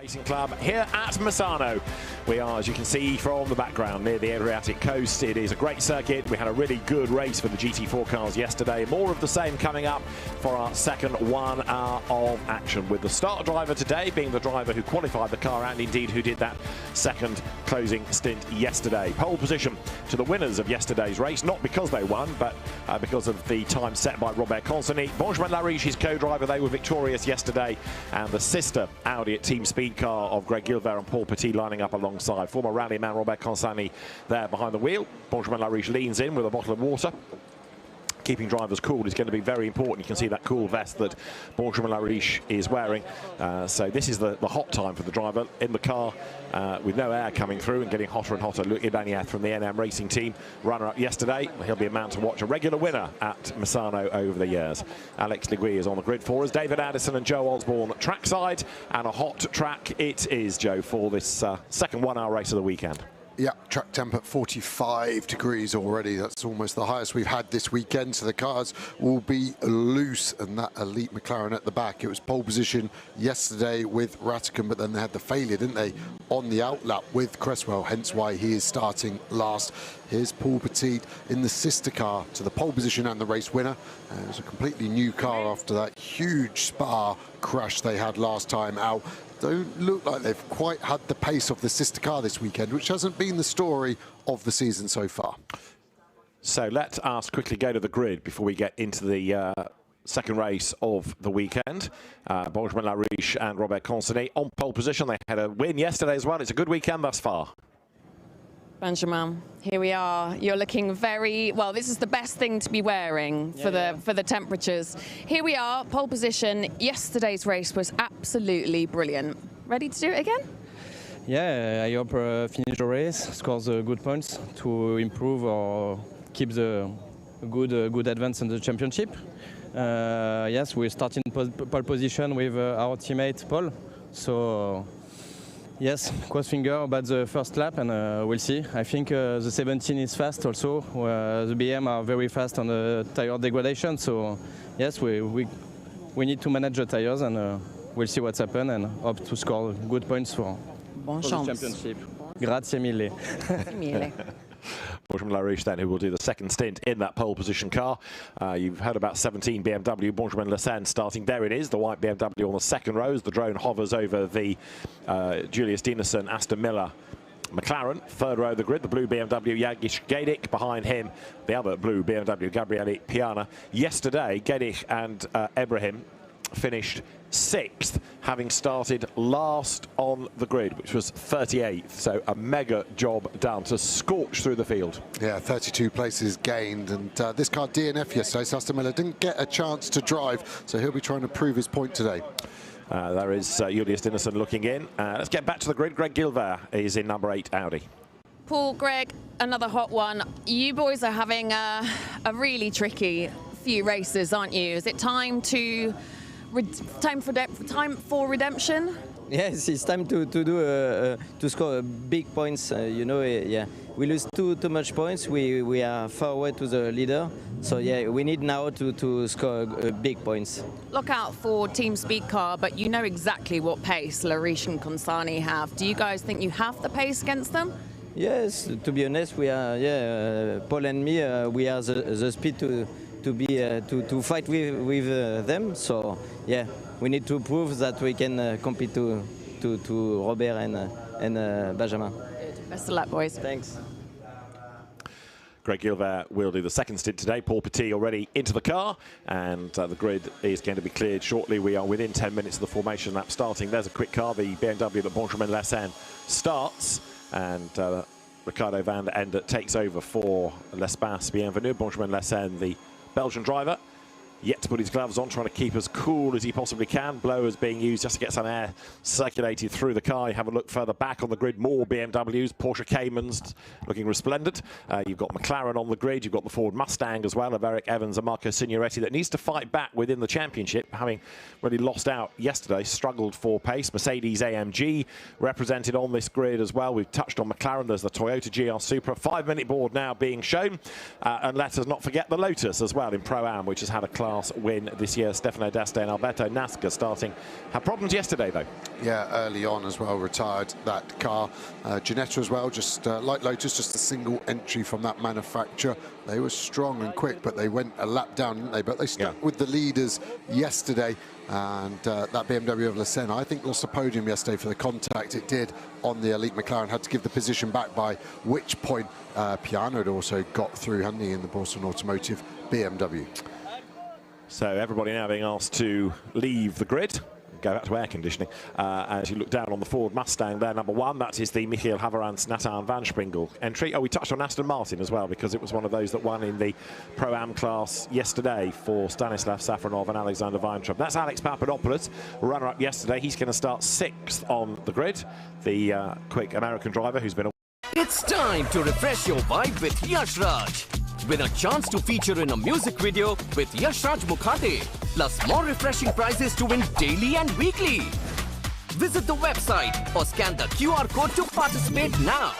Racing Club here at Misano. We are, as you can see from the background, near the Adriatic coast. It is a great circuit. We had a really good race for the GT4 cars yesterday. More of the same coming up for our second 1 hour of action, with the start driver today being the driver who qualified the car and indeed who did that second closing stint yesterday. Pole position to the winners of yesterday's race, not because they won, but because of the time set by Robert Consonny. Benjamin Lariche, his co-driver, they were victorious yesterday, and the sister Audi at Team Speed car of Greg Gilbert and Paul Petit lining up alongside. Former rallyman Robert Consonny there behind the wheel. Benjamin Lariche leans in with a bottle of water. Keeping drivers cool is going to be very important. You can see that cool vest that Benjamin Lariche is wearing. So this is the hot time for the driver in the car with no air coming through and getting hotter and hotter. Luc Ibanez from the NM Racing team, runner-up yesterday. He'll be a man to watch, a regular winner at Misano over the years. Alex Legui is on the grid for us. David Addison and Joe Osborne trackside, and a hot track it is, Joe, for this second 1 hour race of the weekend. Yeah, track temp at 45 degrees already. That's almost the highest we've had this weekend. So the cars will be loose, and that elite McLaren at the back. It was pole position yesterday with Rattigan, but then they had the failure, didn't they, on the outlap with Cresswell, hence why he is starting last. Here's Paul Petit in the sister car to the pole position and the race winner. It was a completely new car after that huge Spa crash they had last time out. Don't look like they've quite had the pace of the sister car this weekend, which hasn't been the story of the season so far. So let us quickly go to the grid before we get into the second race of the weekend. Benjamin Lariche and Robert Consonny on pole position. They had a win yesterday as well. It's a good weekend thus far. Benjamin, here we are. You're looking very well. This is the best thing to be wearing for the temperatures. Here we are, pole position. Yesterday's race was absolutely brilliant. Ready to do it again? Yeah, I hope finish the race, score the good points to improve or keep the good advance in the championship. Yes, we're starting pole position with our teammate Paul. So. Yes, cross finger about the first lap, and we'll see. I think the 17 is fast also. The BM are very fast on the tire degradation, so yes, we need to manage the tires, and we'll see what's happened and hope to score good points for the championship. Grazie mille. Benjamin Lariche then, who will do the second stint in that pole position car. You've heard about 17 BMW, Benjamin Lassagne starting. There it is, the white BMW on the second row as the drone hovers over the Julius Dienerson Aston Miller McLaren. Third row of the grid, the blue BMW Jagish Gedich. Behind him, the other blue BMW Gabriele Piana. Yesterday, Gedich and Ibrahim finished 6th, having started last on the grid, which was 38th. So a mega job done to scorch through the field. Yeah, 32 places gained, and this car DNF yesterday, so Aston Miller didn't get a chance to drive, so he'll be trying to prove his point today. There is Julius Dienerson looking in. Let's get back to the grid. Greg Gilbert is in number 8 Audi. Paul, Greg, another hot one. You boys are having a really tricky few races, aren't you? Is it time for redemption? Yes, it's time to score big points. You know, yeah, we lose too much points. We are far away to the leader. So yeah, we need now to score big points. Look out for Team Speed car, but you know exactly what pace Lariche and Consonny have. Do you guys think you have the pace against them? Yes, to be honest, we are. Paul and me, we are the speed to fight with them. So yeah, we need to prove that we can compete to Robert and Benjamin. Good. Best of luck, boys. Thanks. Greg Gilbert will do the second stint today. Paul Petit already into the car, and the grid is going to be cleared shortly. We are within 10 minutes of the formation lap starting. There's a quick car, the BMW that Benjamin Lassagne starts, and Ricardo van der Ende takes over for L'Espace Bienvenue. Benjamin Lassagne, the Belgian driver, yet to put his gloves on, trying to keep as cool as he possibly can. Blowers being used just to get some air circulated through the car. You have a look further back on the grid, more BMWs, Porsche Caymans looking resplendent. You've got McLaren on the grid, you've got the Ford Mustang as well of Eric Evans and Marco Signoretti that needs to fight back within the championship, having really lost out yesterday, struggled for pace. Mercedes AMG represented on this grid as well. We've touched on McLaren, there's the Toyota GR Supra. 5-minute board now being shown, and let us not forget the Lotus as well in Pro-Am, which has had a club class win this year. Stefano D'Este and Alberto Nasca starting. Had problems yesterday, though. Yeah, early on as well, retired that car. Ginetta as well, just like Lotus, just a single entry from that manufacturer. They were strong and quick, but they went a lap down, didn't they? But they stuck with the leaders yesterday. And that BMW of Lucena, I think, lost a podium yesterday for the contact it did on the elite McLaren. Had to give the position back, by which point Piano had also got through, hadn't he, in the Boston Automotive BMW. So everybody now being asked to leave the grid. Go back to air conditioning. As you look down on the Ford Mustang there, number 1, that is the Michael Haverantz Nathan van Springel entry. Oh, we touched on Aston Martin as well, because it was one of those that won in the Pro-Am class yesterday for Stanislav Safronov and Alexander Weintraub. That's Alex Papadopoulos, runner-up yesterday. He's going to start 6th on the grid. The quick American driver who's been... It's time to refresh your vibe with Yash Raj. Win a chance to feature in a music video with Yash Raj Mukhate, plus more refreshing prizes to win daily and weekly. Visit the website or scan the QR code to participate now.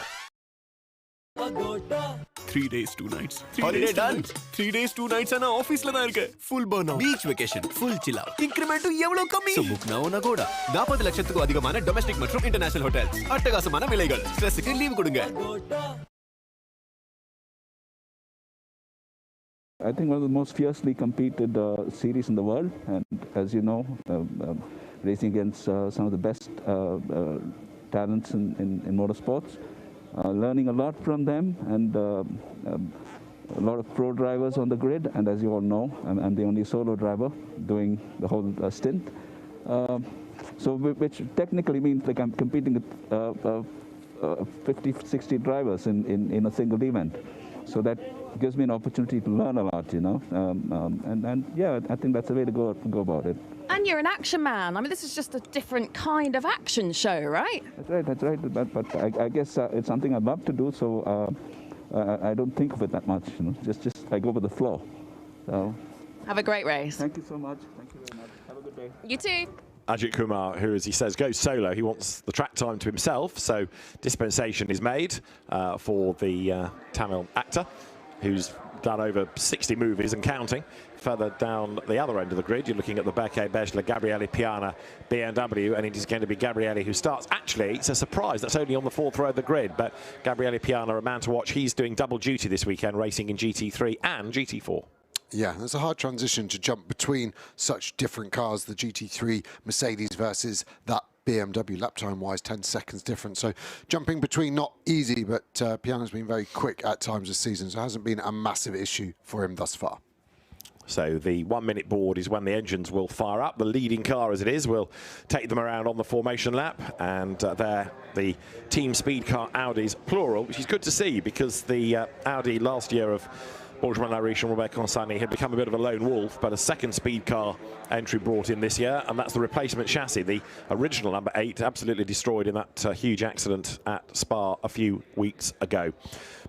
3 days, 2 nights. Holiday done. 3 days, 2 nights and office la irke. Full burnout. Beach vacation, full chill out. Increment to evlo kammi. So book now na goda. 40 லட்சத்துக்கு அதிகமான domestic மற்றும் international hotels. அட்டகாசமான விலைகள். ஸ்ட்ரெஸ்க்கு leave கொடுங்க. I think one of the most fiercely competed series in the world, and as you know, racing against some of the best talents in motorsports, learning a lot from them, and a lot of pro drivers on the grid. And as you all know, I'm the only solo driver doing the whole stint. So which technically means like I'm competing with 50, 60 drivers in a single event. So that gives me an opportunity to learn a lot, you know, and yeah, I think that's the way to go about it. And you're an action man. I mean, this is just a different kind of action show, right? That's right. But I guess it's something I love to do, so I don't think of it that much, you know. Just I go with the flow. So. Have a great race. Thank you so much. Thank you very much. Have a good day. You too. Ajith Kumar, who, as he says, goes solo. He wants the track time to himself, so dispensation is made for the Tamil actor, who's done over 60 movies and counting. Further down the other end of the grid, you're looking at the Berke Bejla Gabriele Piana BMW, and it is going to be Gabriele who starts. Actually, it's a surprise. That's only on the 4th row of the grid, but Gabriele Piana, a man to watch. He's doing double duty this weekend, racing in GT3 and GT4. Yeah, there's a hard transition to jump between such different cars, the GT3 Mercedes versus that BMW, lap time-wise, 10 seconds different. So jumping between, not easy, but Piano's been very quick at times this season, so it hasn't been a massive issue for him thus far. So the 1 minute board is when the engines will fire up. The leading car, as it is, will take them around on the formation lap. And there, the team speed car Audis, plural, which is good to see, because the Audi last year of Benjamin Lariche and Robert Consani had become a bit of a lone wolf, but a second speed car entry brought in this year, and that's the replacement chassis. The original number 8 absolutely destroyed in that huge accident at Spa a few weeks ago.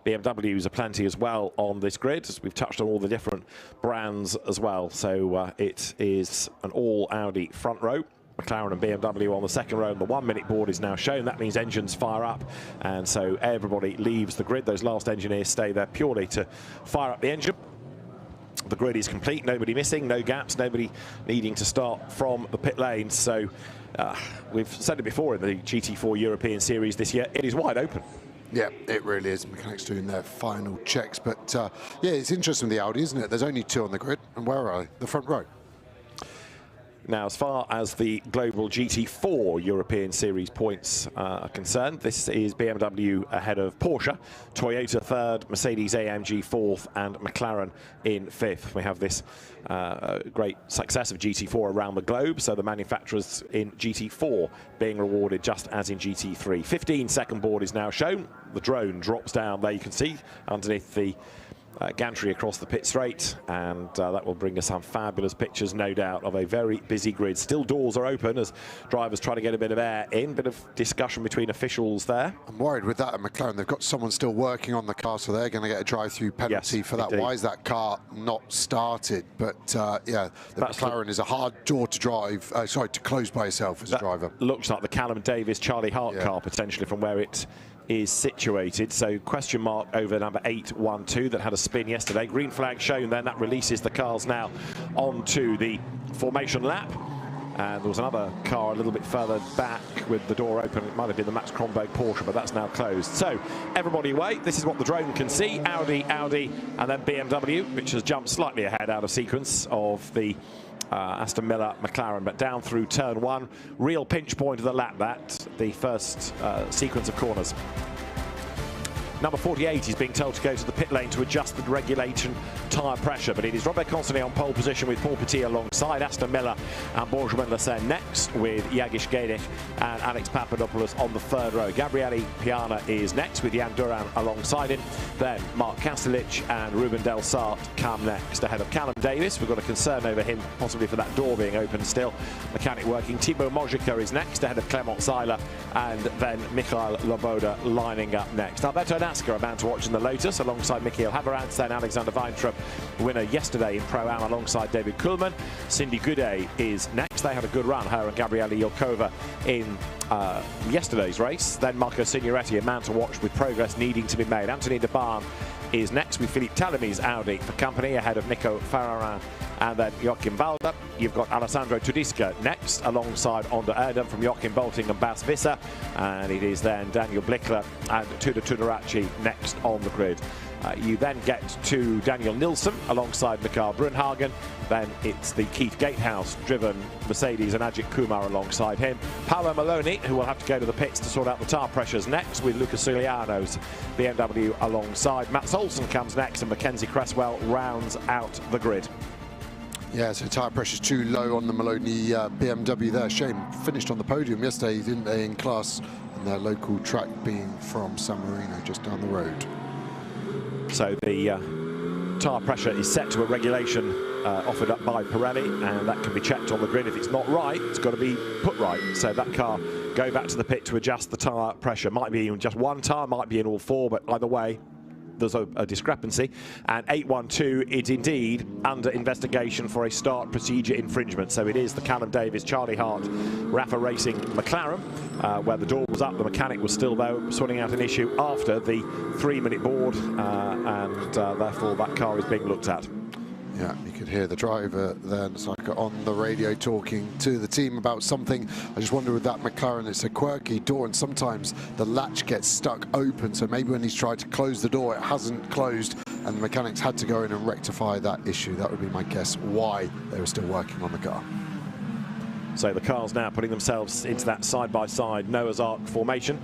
BMWs are plenty as well on this grid, as we've touched on all the different brands as well. So it is an all Audi front row. McLaren and BMW on the second row, and the 1 minute board is now shown. That means engines fire up, and so everybody leaves the grid. Those last engineers stay there purely to fire up the engine. The grid is complete, nobody missing, no gaps, nobody needing to start from the pit lane. So we've said it before in the GT4 European Series this year, it is wide open. Yeah, it really is. Mechanics doing their final checks, but yeah, it's interesting with the Audi, isn't it? There's only 2 on the grid, and where are they? The front row. Now, as far as the global GT4 European Series points are concerned, this is BMW ahead of Porsche, Toyota 3rd, Mercedes-AMG 4th, and McLaren in 5th. We have this great success of GT4 around the globe, so the manufacturers in GT4 being rewarded just as in GT3. 15-second board is now shown. The drone drops down there, you can see, underneath the gantry across the pit straight, and that will bring us some fabulous pictures, no doubt, of a very busy grid. Still doors are open as drivers try to get a bit of air in. Bit of discussion between officials there. I'm worried with that at McLaren. They've got someone still working on the car, so they're going to get a drive-through penalty for that. Indeed. Why is that car not started? But yeah, the McLaren is a hard door to drive, sorry, to close by yourself as a driver. Looks like the Callum Davis, Charlie Hart car potentially from where it is situated. So question mark over number 812 that had a spin yesterday. Green flag shown then. That releases the cars now onto the formation lap. And there was another car a little bit further back with the door open. It might have been the Max Kronberg Porsche, but that's now closed. So everybody away. This is what the drone can see. Audi, and then BMW, which has jumped slightly ahead out of sequence of the Aston Miller McLaren, but down through turn 1. Real pinch point of the lap, that, the first sequence of corners. Number 48 is being told to go to the pit lane to adjust the regulation tyre pressure, but it is Robert Constantine on pole position with Paul Petit alongside Aston Miller and Benjamin Leclerc next, with Jagish Gedich and Alex Papadopoulos on the 3rd row. Gabriele Piana is next with Jan Duran alongside him. Then Mark Kastelich and Ruben Del Sart come next ahead of Callum Davis. We've got a concern over him, possibly for that door being open still. Mechanic working. Thibaut Mojica is next ahead of Clement Seiler, and then Michael Loboda lining up next. Alberto Nasca, a man to watch in the Lotus, alongside Michael Haverantz, then Alexander Weintraub, winner yesterday in Pro-Am alongside David Kuhlmann. Cindy Goudet is next. They had a good run, her and Gabriele Yelkova, in yesterday's race. Then Marco Signoretti, a man to watch with progress needing to be made. Anthony de Barn is next with Philippe Talamise Audi for company ahead of Nico Farrarin and then Joachim Walder. You've got Alessandro Tudiska next alongside Onder Erdem from Joachim Bolting and Bas Visser, and it is then Daniel Blickler and Tudor Tudoraci next on the grid. You then get to Daniel Nilsson alongside Mikael Brunhagen. Then it's the Keith Gatehouse driven Mercedes and Ajit Kumar alongside him. Paolo Maloney, who will have to go to the pits to sort out the tyre pressures, next with Lucas Giuliano's BMW alongside. Mats Olsen comes next, and Mackenzie Cresswell rounds out the grid. Yeah, so tyre pressure's too low on the Maloney BMW there. Shame, finished on the podium yesterday, didn't they, in class, and their local track being from San Marino, just down the road. So the tyre pressure is set to a regulation offered up by Pirelli, and that can be checked on the grid. If it's not right, it's got to be put right. So that car go back to the pit to adjust the tyre pressure. Might be in just one tyre, might be in all 4, but either way, there's a discrepancy. And 812 is indeed under investigation for a start procedure infringement. So it is the Callum Davis, Charlie Hart, RAFA Racing McLaren, where the door was up. The mechanic was still there, sorting out an issue after the 3-minute board, and therefore that car is being looked at. Yeah, you could hear the driver then, Saka, on the radio talking to the team about something. I just wonder with that McLaren, it's a quirky door, and sometimes the latch gets stuck open, so maybe when he's tried to close the door, it hasn't closed, and the mechanics had to go in and rectify that issue. That would be my guess why they were still working on the car. So the cars now putting themselves into that side-by-side Noah's Ark formation,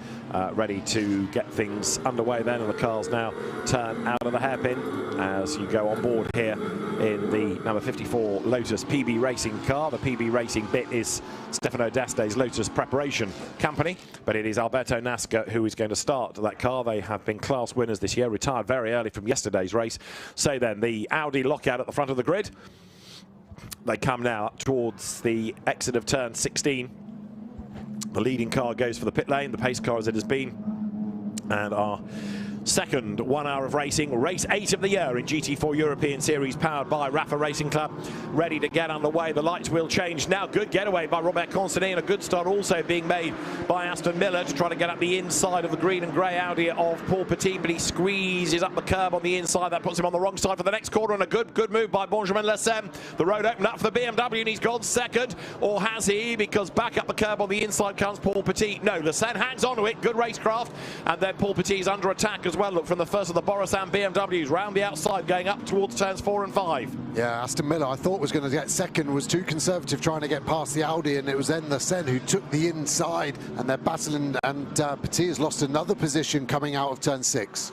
ready to get things underway then, and the cars now turn out of the hairpin as you go on board here in the number 54 Lotus PB Racing car. The PB Racing bit is Stefano D'Este's Lotus preparation company, but it is Alberto Nasca who is going to start that car. They have been class winners this year, retired very early from yesterday's race. So then the Audi lockout at the front of the grid. They come now towards the exit of turn 16. The leading car goes for the pit lane, the pace car as it has been, and our second 1 hour of racing, race 8 of the year in GT4 European Series, powered by RAFA Racing Club, ready to get underway. The lights will change now. Good getaway by Robert Constantine, a good start also being made by Aston Miller to try to get up the inside of the green and grey Audi of Paul Petit, but he squeezes up the curb on the inside. That puts him on the wrong side for the next corner, and a good move by Benjamin Leclerc. The road opened up for the BMW, and he's gone second, or has he? Because back up the curb on the inside comes Paul Petit. No, Leclerc hangs onto it. Good racecraft, and then Paul Petit is under attack as well. Look from the first of the Borusan BMWs round the outside, going up towards turns 4 and 5. Yeah, Aston Miller, I thought was going to get second, was too conservative trying to get past the Audi, and it was then the Sen who took the inside, and they're battling, and Petit has lost another position coming out of turn 6.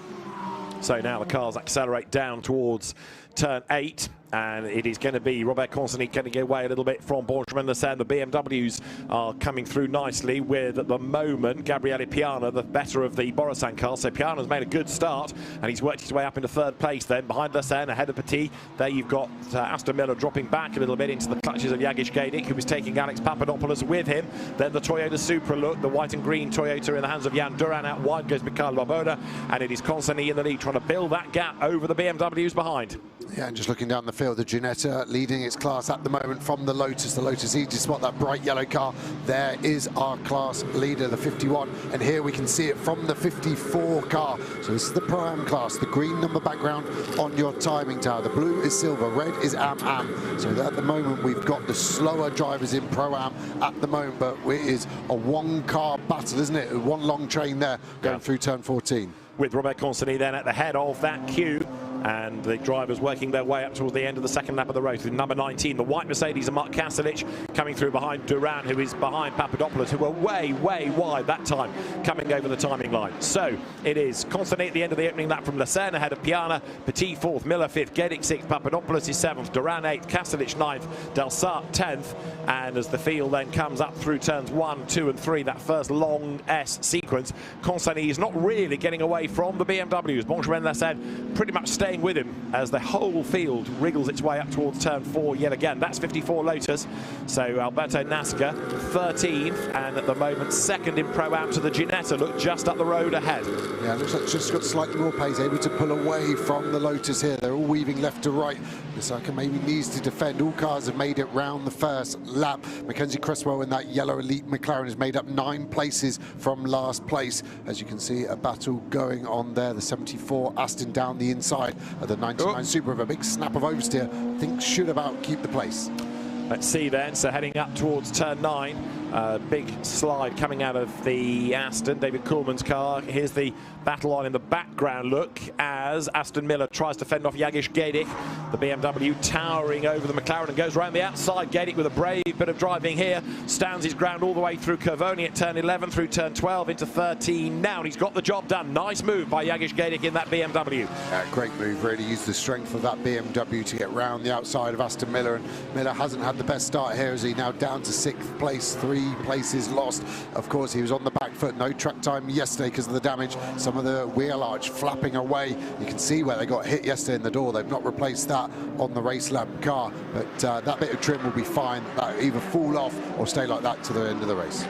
So now the cars accelerate down towards turn 8, and it is going to be Robert Constantine going to get away a little bit from Benjamin Leclerc. The BMWs are coming through nicely with, at the moment, Gabriele Piana, the better of the Borusan cars. So Piana's made a good start, and he's worked his way up into 3rd place then, behind Leclerc, ahead of Petit. There you've got Aston Miller dropping back a little bit into the clutches of Jagish Gedich, who is taking Alex Papadopoulos with him. Then the Toyota Supra look, the white and green Toyota in the hands of Jan Duran. Out wide goes Mikael Loboda, and it is Constantine in the lead, trying to build that gap over the BMWs behind. Yeah, and just looking down the field, the Ginetta leading its class at the moment from the Lotus. The Lotus, easy to spot that bright yellow car. There is our class leader, the 51. And here we can see it from the 54 car. So this is the Pro-Am class, the green number background on your timing tower. The blue is silver, red is Am-Am. So at the moment, we've got the slower drivers in Pro-Am at the moment, but it is a one-car battle, isn't it? One long train there going through turn 14. With Robert Consony then at the head of that queue. And the drivers working their way up towards the end of the second lap of the race with number 19, the white Mercedes, and Mark Kaselic coming through behind Duran, who is behind Papadopoulos, who were way wide that time, coming over the timing line. So it is Consony at the end of the opening lap from Lucerne, ahead of Piana, Petit 4th, Miller 5th, Gedic 6th, Papadopoulos is 7th, Duran 8th, Kaselic 9th, Delsart 10th. And as the field then comes up through turns 1, 2 and 3, that first long S sequence, Consony is not really getting away from the BMWs. Benjamin Lassagne pretty much staying with him as the whole field wriggles its way up towards turn 4 yet again. That's 54 Lotus. So Alberto Nasca 13th, and at the moment second in Pro-Am to the Ginetta. Look just up the road ahead. Yeah, looks like just got slightly more pace, able to pull away from the Lotus here. They're all weaving left to right. Misano maybe needs to defend. All cars have made it round the first lap. Mackenzie Cresswell in that yellow elite McLaren has made up 9 places from last place. As you can see, a battle going on there. The 74 Aston down the inside of the 99 Super with a big snap of oversteer. I think should about keep the place. Let's see then, so heading up towards turn 9, big slide coming out of the Aston, David Coolman's car. Here's the battle line in the background look as Aston Miller tries to fend off Jagish Gedic. The BMW towering over the McLaren and goes around the outside. Gedic with a brave bit of driving here, stands his ground all the way through Curvoni at turn 11, through turn 12 into 13 now, and he's got the job done. Nice move by Jagish Gedic in that BMW. Great move, really used the strength of that BMW to get round the outside of Aston Miller, and Miller hasn't had the best start here as he now down to 6th place, 3 places lost. Of course, he was on the back foot, no track time yesterday because of the damage. Some of the wheel arch flapping away. You can see where they got hit yesterday in the door. They've not replaced that on the race lab car, but that bit of trim will be fine. That'll either fall off or stay like that to the end of the race.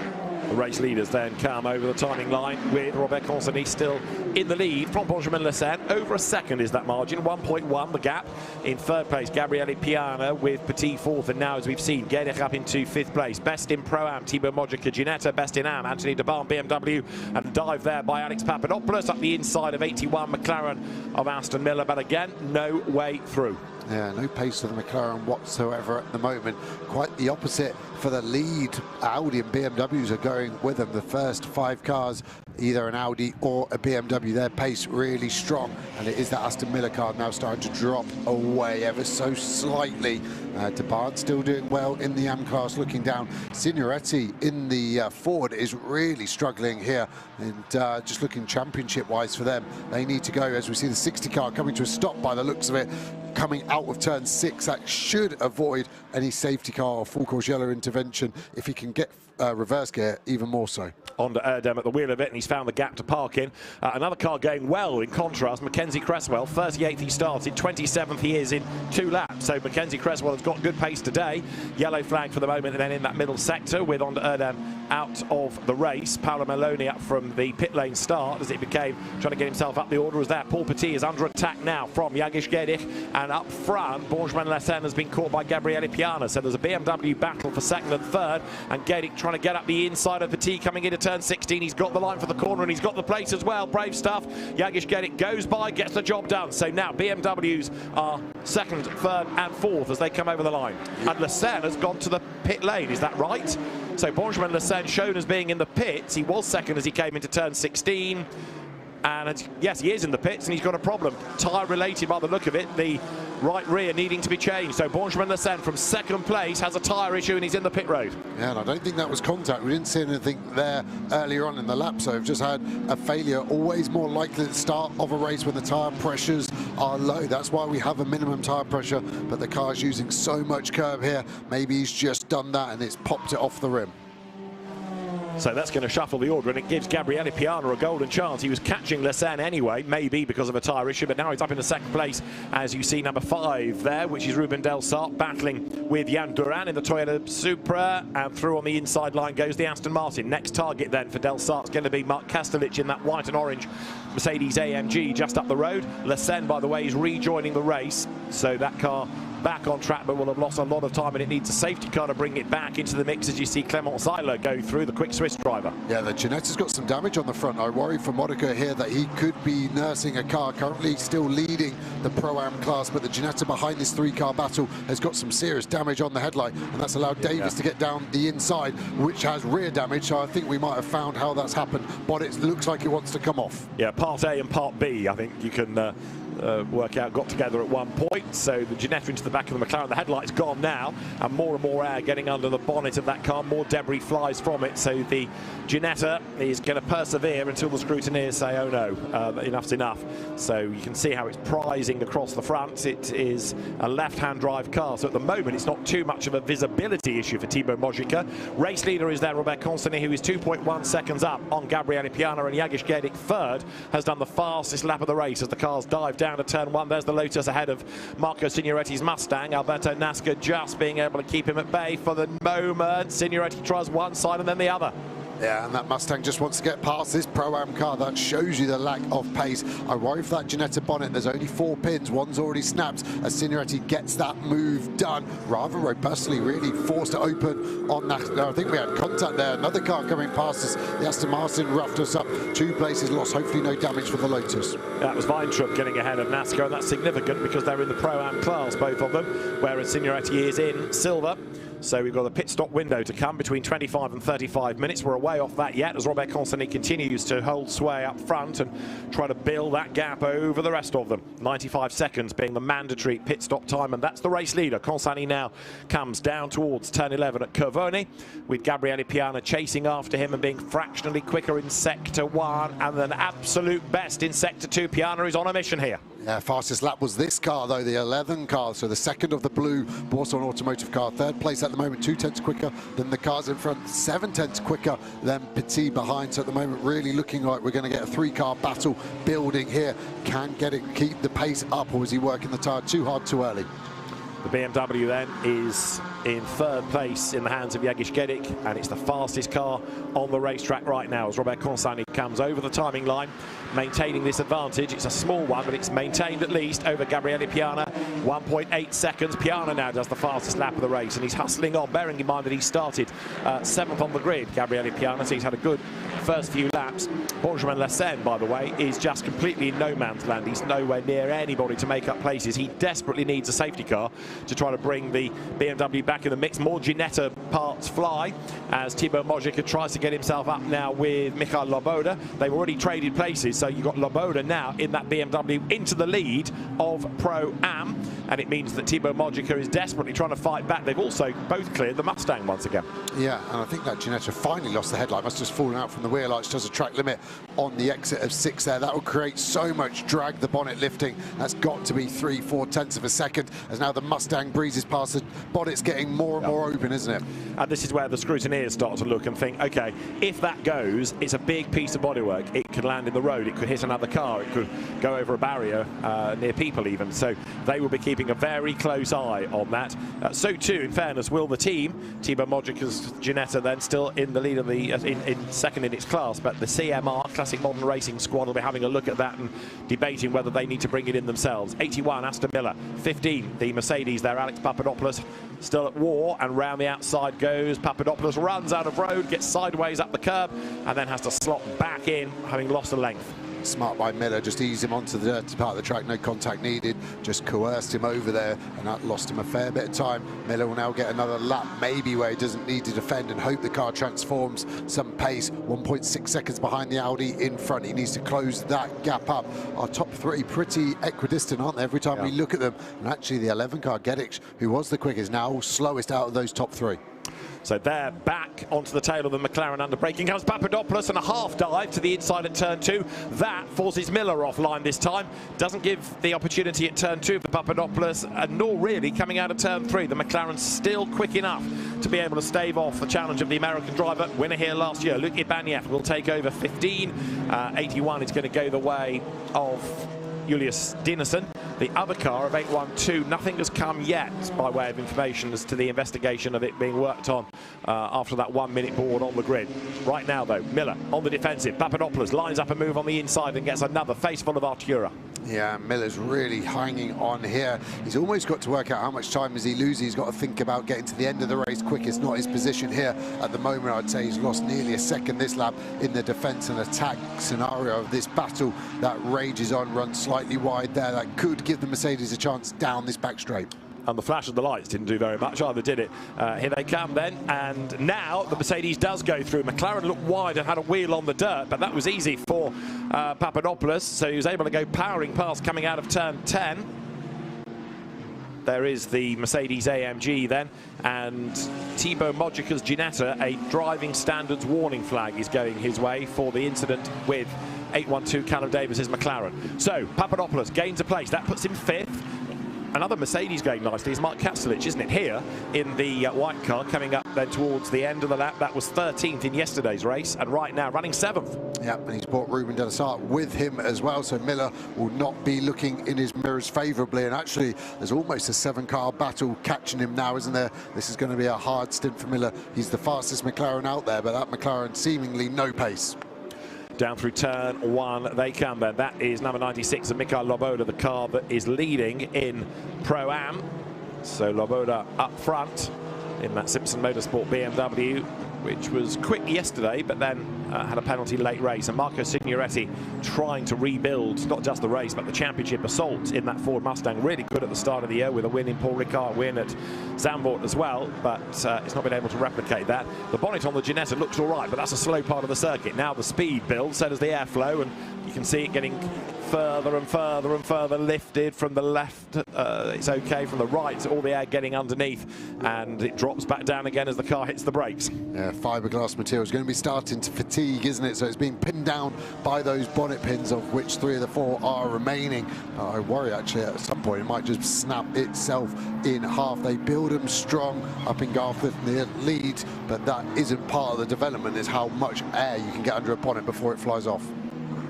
The race leaders then come over the timing line with Robert Consony still in the lead from Benjamin Lassagne. Over a second is that margin, 1.1 the gap. In 3rd place, Gabriele Piana with Petit 4th, and now as we've seen, Gedic up into 5th place. Best in Pro-Am, Thibaut Mojica Ginetta. Best in Am, Anthony DeBarn BMW, and a dive there by Alex Papadopoulos up the inside of 81 McLaren of Aston Miller, but again, no way through. Yeah, no pace for the McLaren whatsoever at the moment. Quite the opposite for the lead. Audi and BMWs are going with them. The first 5 cars, either an Audi or a BMW, their pace really strong. And it is that Aston Miller car now starting to drop away ever so slightly. DeBarn still doing well in the AM class, looking down. Signoretti in the Ford is really struggling here. And just looking championship-wise for them, they need to go, as we see the 60 car coming to a stop by the looks of it, coming out of turn 6. That should avoid any safety car or full course yellow intervention if he can get reverse gear, even more so. On to Erdem at the wheel of it, and he's found the gap to park in. Another car going well in contrast, Mackenzie Cresswell, 38th he started, 27th he is in 2 laps. So Mackenzie Cresswell has got good pace today. Yellow flag for the moment, and then in that middle sector with on to Erdem out of the race. Paolo Maloney up from the pit lane start as it became trying to get himself up the order as that. Paul Petit is under attack now from Jagish Gedic, and up front, Benjamin Lassagne has been caught by Gabriele Piana. So there's a BMW battle for 2nd and 3rd, and Gedic trying to get up the inside of Petit coming into turn 16. He's got the line for the corner and he's got the place as well. Brave stuff. Jagish Gedic goes by, gets the job done. So now BMWs are 2nd, 3rd and 4th as they come over the line. And Lassagne has gone to the pit lane, is that right? So Benjamin Lassagne shown as being in the pits. He was 2nd as he came into turn 16. And yes, he is in the pits and he's got a problem. Tyre related by the look of it. The right rear needing to be changed. So Benjamin Lassagne from 2nd place has a tyre issue and he's in the pit road. Yeah, and I don't think that was contact. We didn't see anything there earlier on in the lap. So we've just had a failure. Always more likely at the start of a race when the tyre pressures are low. That's why we have a minimum tyre pressure. But the car's using so much curb here. Maybe he's just done that and it's popped it off the rim. So that's going to shuffle the order, and it gives Gabriele Piana a golden chance. He was catching Lessen anyway, maybe because of a tyre issue, but now he's up in the second place, as you see number 5 there, which is Ruben Del Sart, battling with Jan Duran in the Toyota Supra, and through on the inside line goes the Aston Martin. Next target then for Del Sart's going to be Mark Kastelich in that white and orange Mercedes AMG just up the road. Lessen, by the way, is rejoining the race, so that car back on track, but will have lost a lot of time, and it needs a safety car to bring it back into the mix as you see Clement Zeiler go through, the quick Swiss driver. Yeah, the Ginetta's got some damage on the front. I worry for Modica here that he could be nursing a car, currently still leading the Pro-Am class, but the Ginetta behind this 3-car battle has got some serious damage on the headlight, and that's allowed Davis to get down the inside, which has rear damage, so I think we might have found how that's happened, but it looks like it wants to come off. Yeah, part A and part B, I think you can work out, got together at one point. So the Ginetta into the back of the McLaren, the headlight's gone now, and more air getting under the bonnet of that car, more debris flies from it, so the Ginetta is going to persevere until the scrutineers say, oh no, enough's enough. So you can see how it's prizing across the front. It is a left-hand drive car, so at the moment it's not too much of a visibility issue for Thibaut Mojica. Race leader is there, Robert Constantini, who is 2.1 seconds up on Gabriele Piana, and Jagish Gedik third has done the fastest lap of the race as the cars dive down to turn 1. There's the Lotus ahead of Marco Signoretti's Mustang. Alberto Nasca just being able to keep him at bay for the moment. Signoretti tries one side and then the other. Yeah, and that Mustang just wants to get past this Pro-Am car. That shows you the lack of pace. I worry for that Ginetta bonnet. There's only 4 pins. One's already snapped as Signoretti gets that move done rather robustly, really forced to open on that. I think we had contact there. Another car coming past us. The Aston Martin roughed us up. 2 places lost. Hopefully no damage for the Lotus. That was Weintraub getting ahead of NASCAR, and that's significant because they're in the Pro-Am class, both of them, whereas Signoretti is in silver. So we've got a pit stop window to come between 25 and 35 minutes. We're away off that yet as Robert Constantini continues to hold sway up front and try to build that gap over the rest of them. 95 seconds being the mandatory pit stop time, and that's the race leader. Constantini now comes down towards turn 11 at Curvone, with Gabriele Piana chasing after him and being fractionally quicker in sector 1 and an absolute best in sector 2. Piana is on a mission here. Yeah, fastest lap was this car though, the 11 car, so the second of the blue Borston Automotive car. 3rd place at the moment, 2 tenths quicker than the cars in front, 7 tenths quicker than Petit behind. So at the moment, really looking like we're going to get a 3-car battle building here. Can get it, keep the pace up, or is he working the tyre too hard too early? The BMW then is in 3rd place in the hands of Jagish Gedik, and it's the fastest car on the racetrack right now as Robert Constantini comes over the timing line, maintaining this advantage. It's a small one, but it's maintained at least over Gabriele Piana. 1.8 seconds. Piana now does the fastest lap of the race, and he's hustling on, bearing in mind that he started 7th on the grid, Gabriele Piana, so he's had a good first few laps. Benjamin Lessen, by the way, is just completely in no man's land. He's nowhere near anybody to make up places. He desperately needs a safety car to try to bring the BMW back in the mix. More Ginetta parts fly as Thibaut Mojica tries to get himself up now with Michael Loboda. They've already traded places, so you've got Loboda now in that BMW into the lead of Pro-Am, and it means that Thibaut Mojica is desperately trying to fight back. They've also both cleared the Mustang once again. Yeah, and I think that Ginetta finally lost the headlight. Must have just fallen out from the wheel arch. Does a track limit on the exit of 6 there. That will create so much drag, the bonnet lifting. That's got to be 3-4 tenths of a second as now the Mustang breezes past. The bonnet's getting more and more open, isn't it? And this is where the scrutineers start to look and think, okay, if that goes, it's a big piece of bodywork. It could land in the road, it could hit another car, it could go over a barrier near people even. So they will be keeping a very close eye on that. So too, in fairness, will the team. Thibaut Mojica's Ginetta then still in the lead of the in second in its class, but the CMR, Classic Modern Racing Squad, will be having a look at that and debating whether they need to bring it in themselves. 81, Aston Miller. 15, the Mercedes there, Alex Papadopoulos, still at war, and round the outside goes Papadopoulos, runs out of road, gets sideways up the curb, and then has to slot back in, having lost a length. Smart by Miller, just ease him onto the dirty part of the track, no contact needed, just coerced him over there, and that lost him a fair bit of time. Miller will now get another lap, maybe where he doesn't need to defend, and hope the car transforms some pace. 1.6 seconds behind the Audi in front. He needs to close that gap up. Our top 3 pretty equidistant, aren't they, every time we look at them? And actually the 11 car, Gedik, who was the quickest, now slowest out of those top 3. So they're back onto the tail of the McLaren under braking. Comes Papadopoulos and a half dive to the inside at turn 2. That forces Miller offline this time. Doesn't give the opportunity at turn 2 for Papadopoulos, and nor really coming out of turn 3. The McLaren's still quick enough to be able to stave off the challenge of the American driver, winner here last year. Luc Ibanez will take over 15.81 is going to go the way of Julius Dinesen. The other car of 812, nothing has come yet by way of information as to the investigation of it being worked on after that 1 minute board on the grid. Right now though, Miller on the defensive. Papadopoulos lines up a move on the inside and gets another face full of Artura. Yeah, Miller's really hanging on here. He's almost got to work out how much time is he losing. He's got to think about getting to the end of the race quick. It's not his position here at the moment. I'd say he's lost nearly a second this lap in the defence and attack scenario of this battle that rages on, runs slightly wide there. That could give the Mercedes a chance down this back straight. And the flash of the lights didn't do very much either, did it? Here they come then, and now the Mercedes does go through. McLaren looked wide and had a wheel on the dirt, but that was easy for Papadopoulos, so he was able to go powering past coming out of turn 10. There is the Mercedes AMG then, and Thibaut Mojica's Ginetta, a driving standards warning flag is going his way for the incident with 812 Callum Davis's McLaren. So Papadopoulos gains a place, that puts him 5th. Another Mercedes going nicely is Mark Kastelich, isn't it, here in the white car, coming up then towards the end of the lap. That was 13th in yesterday's race, and right now running 7th. Yeah, and he's brought Ruben de la Sart with him as well, so Miller will not be looking in his mirrors favourably. And actually, there's almost a 7-car battle catching him now, isn't there? This is going to be a hard stint for Miller. He's the fastest McLaren out there, but that McLaren seemingly no pace. Down through turn 1 they come then. That is number 96 of Mikael Loboda, the car that is leading in Pro-Am. So Loboda up front in that Simpson Motorsport BMW, which was quick yesterday, but then had a penalty late race. And Marco Signoretti trying to rebuild not just the race, but the championship assault in that Ford Mustang. Really good at the start of the year with a win in Paul Ricard, win at Zandvoort as well, but it's not been able to replicate that. The bonnet on the Ginetta looks all right, but that's a slow part of the circuit. Now the speed builds, so does the airflow, and you can see it getting further and further and further lifted. From the left, it's okay. From the right, all the air getting underneath, and it drops back down again as the car hits the brakes. Yeah, fiberglass material is going to be starting to fatigue, isn't it? So it's being pinned down by those bonnet pins, of which 3 of the 4 are remaining. I worry actually at some point it might just snap itself in half. They build them strong up in Garforth near Leeds, but that isn't part of the development, is how much air you can get under a bonnet before it flies off.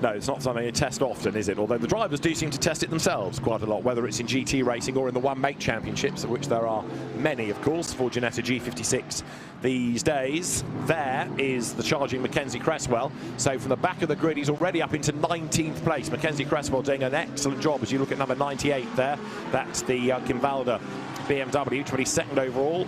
No, it's not something you test often, is it? Although the drivers do seem to test it themselves quite a lot, whether it's in GT racing or in the one-make championships, of which there are many, of course, for Ginetta G56 these days. There is the charging Mackenzie Cresswell. So from the back of the grid, he's already up into 19th place. Mackenzie Cresswell doing an excellent job as you look at number 98 there. That's the Kimvalda BMW, 22nd overall.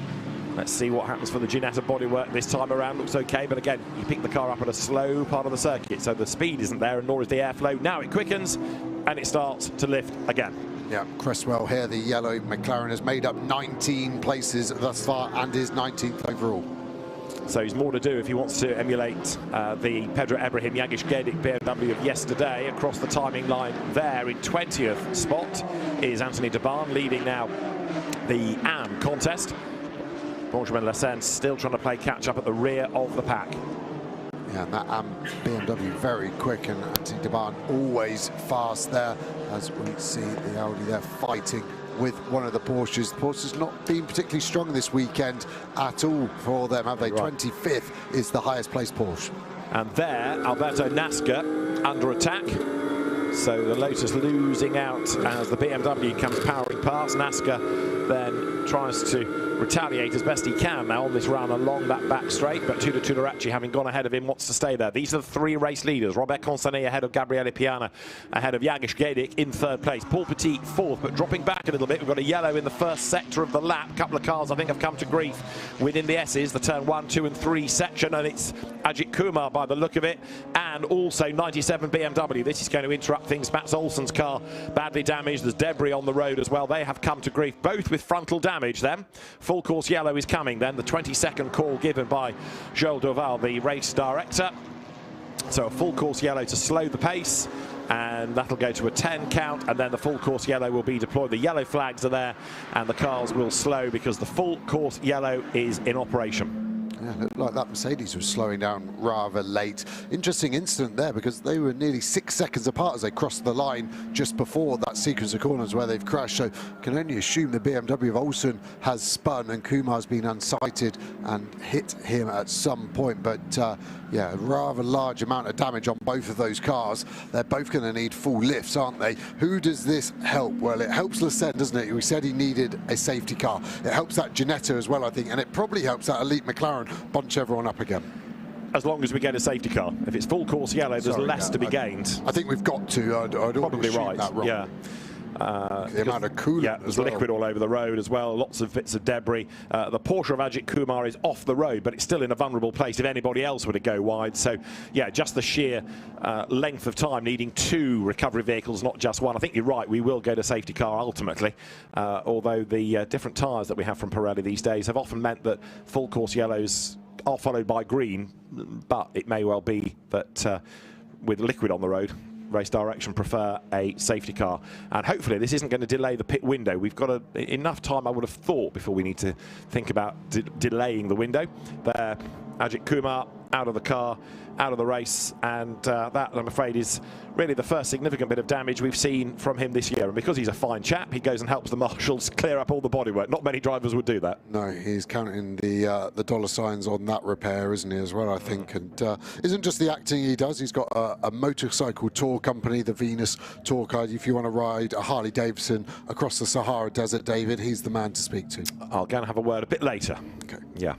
Let's see what happens for the Ginetta bodywork this time around. Looks okay, but again, you pick the car up at a slow part of the circuit, so the speed isn't there, and nor is the airflow. Now it quickens, and it starts to lift again. Yeah, Cresswell here, the yellow McLaren, has made up 19 places thus far and is 19th overall. So he's more to do if he wants to emulate the Pedro Ibrahim Jagic Gedik BMW of yesterday. Across the timing line there in 20th spot is Anthony Debarn, leading now the AM contest. Benjamin Lassens still trying to play catch-up at the rear of the pack. Yeah, and that BMW very quick, and Anthony Debarn always fast there, as we see the Audi there fighting with one of the Porsches. The Porsche's not been particularly strong this weekend at all for them, have they? Right. 25th is the highest placed Porsche. And there, Alberto Nasca under attack. So the Lotus losing out as the BMW comes powering past. Nasca then tries to retaliate as best he can now on this run along that back straight, but Tudor Tudoraci, having gone ahead of him, wants to stay there. These are the 3 race leaders. Robert Constanet ahead of Gabriele Piana, ahead of Jagic Gedik in 3rd place. Paul Petit 4th, but dropping back a little bit. We've got a yellow in the first sector of the lap. A couple of cars I think have come to grief within the S's, the turn 1, 2 and 3 section, and it's Ajit Kumar by the look of it, and also 97 BMW. This is going to interrupt things. Mats Olsen's car badly damaged. There's debris on the road as well. They have come to grief, both with frontal damage then. Full course yellow is coming then, the 22nd call given by Joel Doval, the race director. So a full course yellow to slow the pace, and that'll go to a 10 count, and then the full course yellow will be deployed. The yellow flags are there, and the cars will slow because the full course yellow is in operation. Yeah, looked like that Mercedes was slowing down rather late. Interesting incident there because they were nearly 6 seconds apart as they crossed the line just before that sequence of corners where they've crashed. So can only assume the BMW of Olsen has spun and Kumar's been unsighted and hit him at some point. But yeah, a rather large amount of damage on both of those cars. They're both going to need full lifts, aren't they? Who does this help? Well, it helps Lecen, doesn't it? We said he needed a safety car. It helps that Ginetta as well, I think, and it probably helps that elite McLaren bunch everyone up again. As long as we get a safety car. If it's full course yellow, there's less to be gained. I think we've got to. I'd probably right. That wrong. Yeah. The amount of coolant. Yeah, there's liquid all over the road as well, lots of bits of debris. The Porsche of Ajith Kumar is off the road, but it's still in a vulnerable place if anybody else were to go wide. So, yeah, just the sheer length of time needing 2 recovery vehicles, not just one. I think you're right, we will go to safety car ultimately, although the different tyres that we have from Pirelli these days have often meant that full course yellows are followed by green, but it may well be that with liquid on the road, Race Direction prefer a safety car, and hopefully this isn't going to delay the pit window. We've got enough time, I would have thought, before we need to think about delaying the window. There, Ajith Kumar out of the car, out of the race, and that, I'm afraid, is really the first significant bit of damage we've seen from him this year. And because he's a fine chap, he goes and helps the marshals clear up all the bodywork. Not many drivers would do that. No, he's counting the dollar signs on that repair, isn't he, as well, I think. And isn't just the acting he does, he's got a motorcycle tour company, the Venus Tour Car. If you want to ride a Harley Davidson across the Sahara Desert, David, he's the man to speak to. I'll go and have a word a bit later. Okay. Yeah.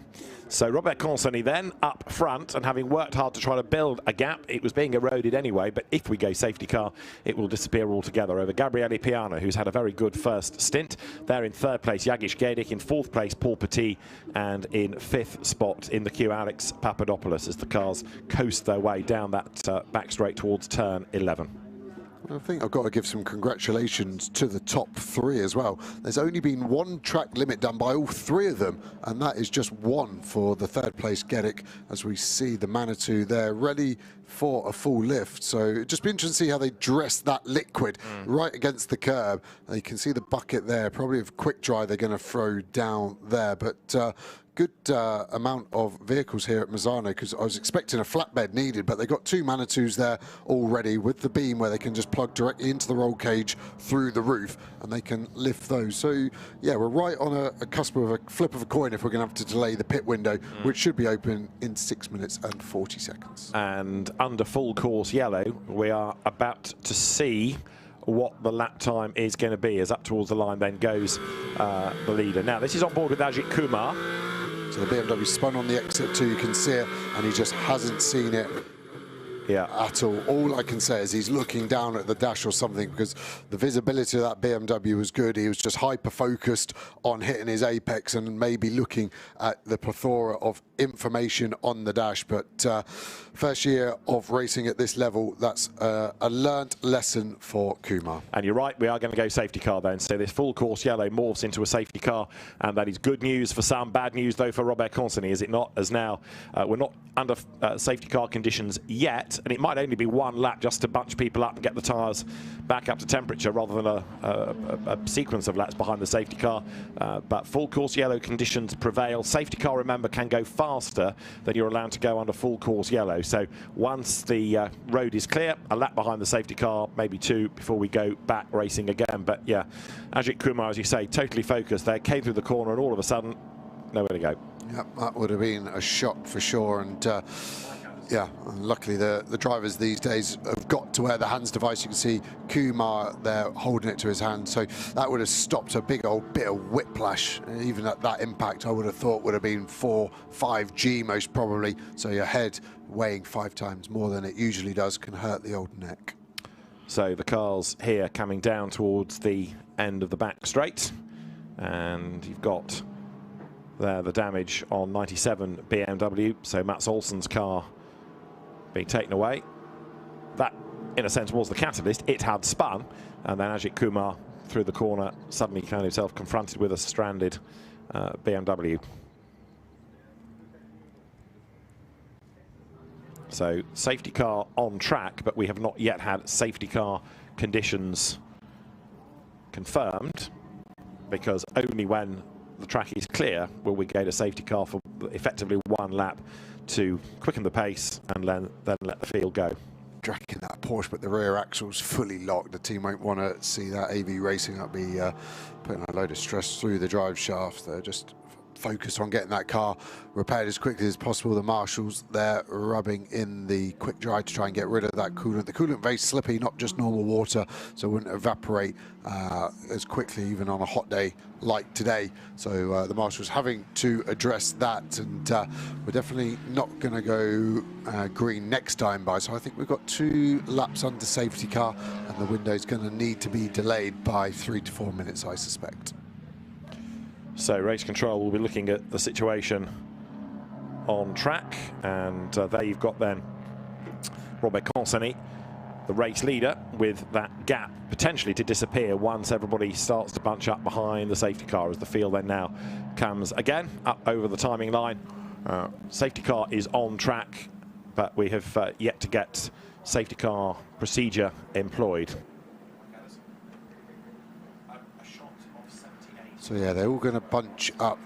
So Robert Consony then up front, and having worked hard to try to build a gap, it was being eroded anyway, but if we go safety car, it will disappear altogether over Gabriele Piano, who's had a very good first stint. There in 3rd place, Yagish Gedik, in 4th place, Paul Petit, and in 5th spot in the queue, Alex Papadopoulos, as the cars coast their way down that back straight towards turn 11. I think I've got to give some congratulations to the top 3 as well. There's only been 1 track limit done by all 3 of them, and that is just 1 for the 3rd place Gedik, as we see the Manitou there ready for a full lift. So it'd just be interesting to see how they dress that liquid right against the curb. You can see the bucket there, probably a quick dry they're going to throw down there, but good amount of vehicles here at Misano, because I was expecting a flatbed needed, but they got 2 Manitous there already with the beam where they can just plug directly into the roll cage through the roof, and they can lift those. So yeah, we're right on a cusp of a flip of a coin if we're going to have to delay the pit window, which should be open in 6 minutes and 40 seconds. And under full course yellow, we are about to see what the lap time is going to be, as up towards the line then goes the leader. Now this is on board with Ajith Kumar. So the BMW spun on the exit too, you can see it, and he just hasn't seen it at all. All I can say is he's looking down at the dash or something, because the visibility of that BMW was good. He was just hyper-focused on hitting his apex and maybe looking at the plethora of information on the dash. But first year of racing at this level, that's a learnt lesson for Kumar. And you're right, we are going to go safety car then. So this full course yellow morphs into a safety car, and that is good news for some, bad news though for Robert Consony, is it not? As now we're not under safety car conditions yet, and it might only be 1 lap just to bunch people up and get the tyres back up to temperature, rather than a sequence of laps behind the safety car. But full course yellow conditions prevail. Safety car, remember, can go faster than you're allowed to go under full course yellow. So once the road is clear, a lap behind the safety car, maybe 2 before we go back racing again. But yeah, Ajith Kumar, as you say, totally focused there, came through the corner, and all of a sudden, nowhere to go. Yep, that would have been a shock for sure. And yeah, luckily the drivers these days have got to wear the hands device. You can see Kumar there holding it to his hand, so that would have stopped a big old bit of whiplash. Even at that impact, I would have thought would have been 4-5 G most probably. So your head weighing 5 times more than it usually does can hurt the old neck. So the cars here coming down towards the end of the back straight, and you've got there the damage on 97 BMW. So Mats Olsen's car being taken away. That, in a sense, was the catalyst. It had spun, and then Ajith Kumar, through the corner, suddenly found himself confronted with a stranded BMW. So safety car on track, but we have not yet had safety car conditions confirmed, because only when the track is clear will we go to safety car for effectively one lap to quicken the pace and then let the field go. Dragging that Porsche, but the rear axle's fully locked. The team won't want to see that AV Racing up be putting a load of stress through the drive shaft. They're just focused on getting that car repaired as quickly as possible. The marshals, they're rubbing in the quick dry to try and get rid of that coolant. The coolant very slippy, not just normal water, so it wouldn't evaporate as quickly even on a hot day like today. So the marshals having to address that, and we're definitely not going to go green next time by. So I think we've got 2 laps under safety car, and the window's going to need to be delayed by 3 to 4 minutes, I suspect. So race control will be looking at the situation on track, and there you've got then Robert Conseny, the race leader, with that gap potentially to disappear once everybody starts to bunch up behind the safety car, as the field then now comes again up over the timing line. Safety car is on track, but we have yet to get safety car procedure employed. So yeah, they're all going to bunch up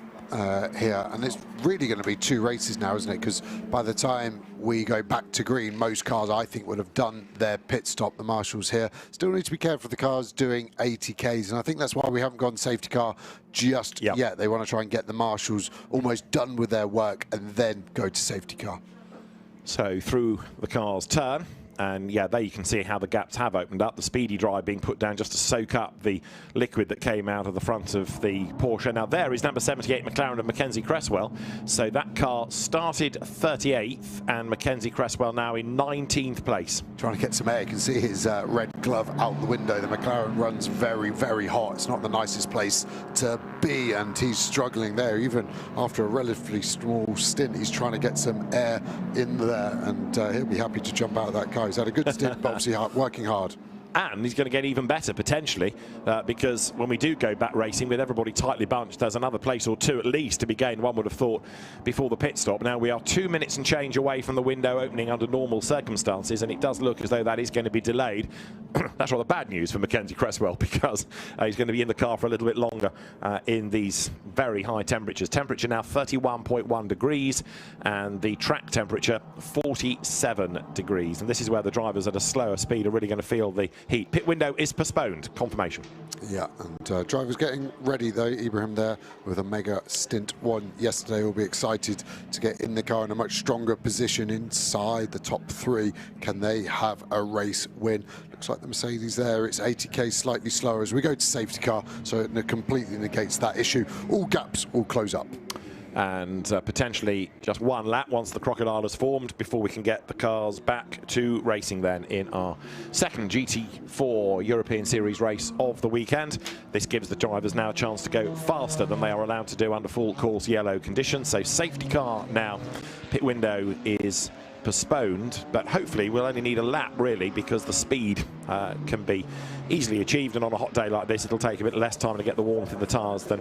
here, and it's really going to be 2 races now, isn't it? Because by the time we go back to green, most cars, I think, would have done their pit stop. The marshals here still need to be careful of the cars doing 80Ks, and I think that's why we haven't gone safety car just yet. They want to try and get the marshals almost done with their work and then go to safety car. So through the car's turn. And yeah, there you can see how the gaps have opened up. The speedy dry being put down just to soak up the liquid that came out of the front of the Porsche. Now there is number 78 McLaren of Mackenzie Cresswell. So that car started 38th, and Mackenzie Cresswell now in 19th place. Trying to get some air. You can see his red glove out the window. The McLaren runs very, very hot. It's not the nicest place to be, and he's struggling there. Even after a relatively small stint, he's trying to get some air in there, and he'll be happy to jump out of that car. He's had a good stint, but obviously working hard. And he's going to get even better, potentially, because when we do go back racing with everybody tightly bunched, there's another place or 2 at least to be gained, one would have thought, before the pit stop. Now, we are 2 minutes and change away from the window opening under normal circumstances, and it does look as though that is going to be delayed. That's rather bad news for Mackenzie Cresswell, because he's going to be in the car for a little bit longer in these very high temperatures. Temperature now 31.1 degrees, and the track temperature 47 degrees. And this is where the drivers at a slower speed are really going to feel the heat. Pit window is postponed. Confirmation. Yeah, and drivers getting ready though. Ibrahim there with a mega stint won yesterday. Will be excited to get in the car in a much stronger position inside the top 3. Can they have a race win? Looks like the Mercedes there. It's 80K, slightly slower as we go to safety car, so it completely negates that issue. All gaps will close up. And potentially just 1 lap once the crocodile is formed before we can get the cars back to racing then in our second GT4 European Series race of the weekend. This gives the drivers now a chance to go faster than they are allowed to do under full course yellow conditions. So safety car now, pit window is postponed, but hopefully we'll only need a lap really, because the speed can be easily achieved, and on a hot day like this it'll take a bit less time to get the warmth in the tyres than